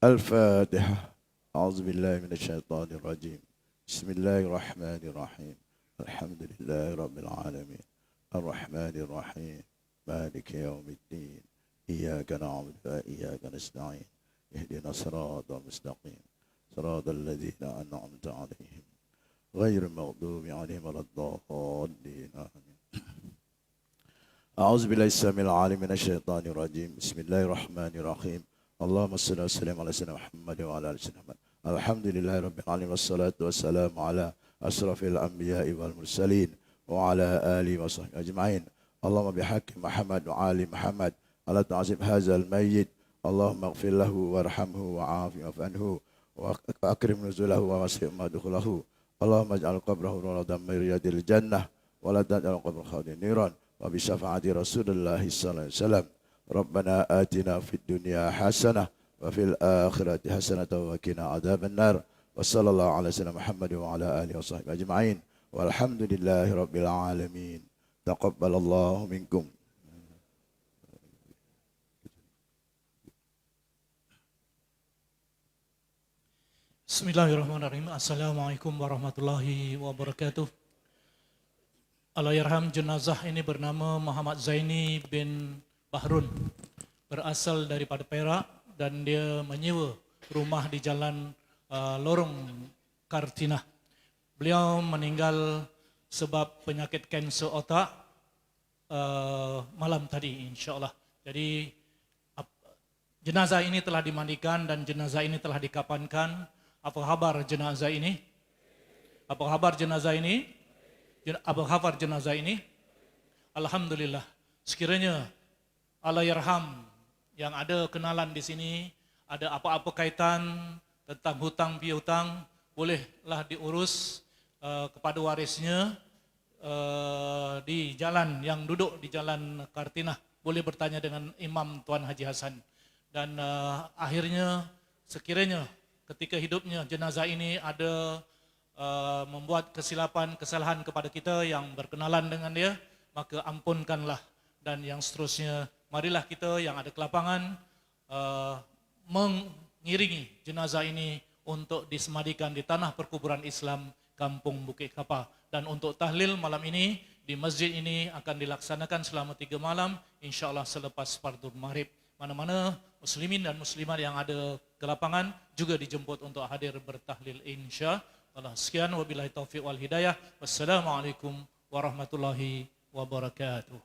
Al-Fatihah. A'udzu billahi minasyaitonir rajim. Bismillahirrahmanirrahim. Alhamdulillahi Rabbil Alamin. Ar-Rahmanir Rahim. Maliki yawmiddin. Iyyaka na'budu wa iyyaka nasta'in. Ihdinas siratal mustaqim. Siratal ladzina an'amta 'alaihim ghairil maghdubi 'alaihim waladdallin. Amin. A'udzu billahi samil 'alim minasy syaithanir rajim. Bismillahirrahmanirrahim. Allahumma shalli wa sallim ala sayyidina Muhammad wa ala ali sayyidina Muhammad. Alhamdulillahi Rabbil Alamin. Wassalatu wassalamu ala asrafil anbiya'i wal mursalin وعلى آله وصحبه أجمعين. اللهم بحق محمد وآل محمد على تعظيم هذا الميت. اللهم اغفر له وارحمه وعافه واعف عنه وأكرم نزله ووسع مدخله. اللهم اجعل قبره روضة من رياض الجنة ولا تجعل قبره خالدا نيرا وبشفاعة رسول الله صلى الله عليه وسلم. ربنا آتنا في الدنيا حسنة وفي الآخرة حسنة وقنا عذاب النار. وصلى الله على سيدنا محمد وعلى آله وصحبه أجمعين والحمد لله رب العالمين. تقبل الله منكم. Bismillahirrahmanirrahim. Assalamualaikum warahmatullahi wabarakatuh. Allahyarham, jenazah ini bernama Muhammad Zaini bin Bahrun, berasal daripada Perak dan dia menyewa rumah di jalan Lorong Kartinah. Beliau meninggal sebab penyakit kanser otak malam tadi, insyaAllah. Jadi jenazah ini telah dimandikan dan jenazah ini telah dikafankan. Apa khabar jenazah ini? Apa khabar jenazah ini? Apa khabar jenazah ini? Alhamdulillah. Sekiranya Allahyarham yang ada kenalan di sini, ada apa-apa kaitan tentang hutang piutang, bolehlah diurus kepada warisnya di jalan yang duduk di jalan Kartinah. Boleh bertanya dengan Imam Tuan Haji Hasan. Dan akhirnya sekiranya ketika hidupnya jenazah ini ada membuat kesalahan kepada kita yang berkenalan dengan dia, maka ampunkanlah. Dan yang seterusnya, marilah kita yang ada ke lapangan mengiringi jenazah ini untuk disemadikan di tanah perkuburan Islam Kampung Bukit Kapar. Dan untuk tahlil malam ini di masjid ini akan dilaksanakan selama 3 malam, insyaAllah selepas fardhu maghrib. Mana-mana muslimin dan muslimat yang ada ke lapangan juga dijemput untuk hadir bertahlil insya-Allah. Sekian wabillahi taufiq wal hidayah. Wassalamualaikum warahmatullahi wabarakatuh.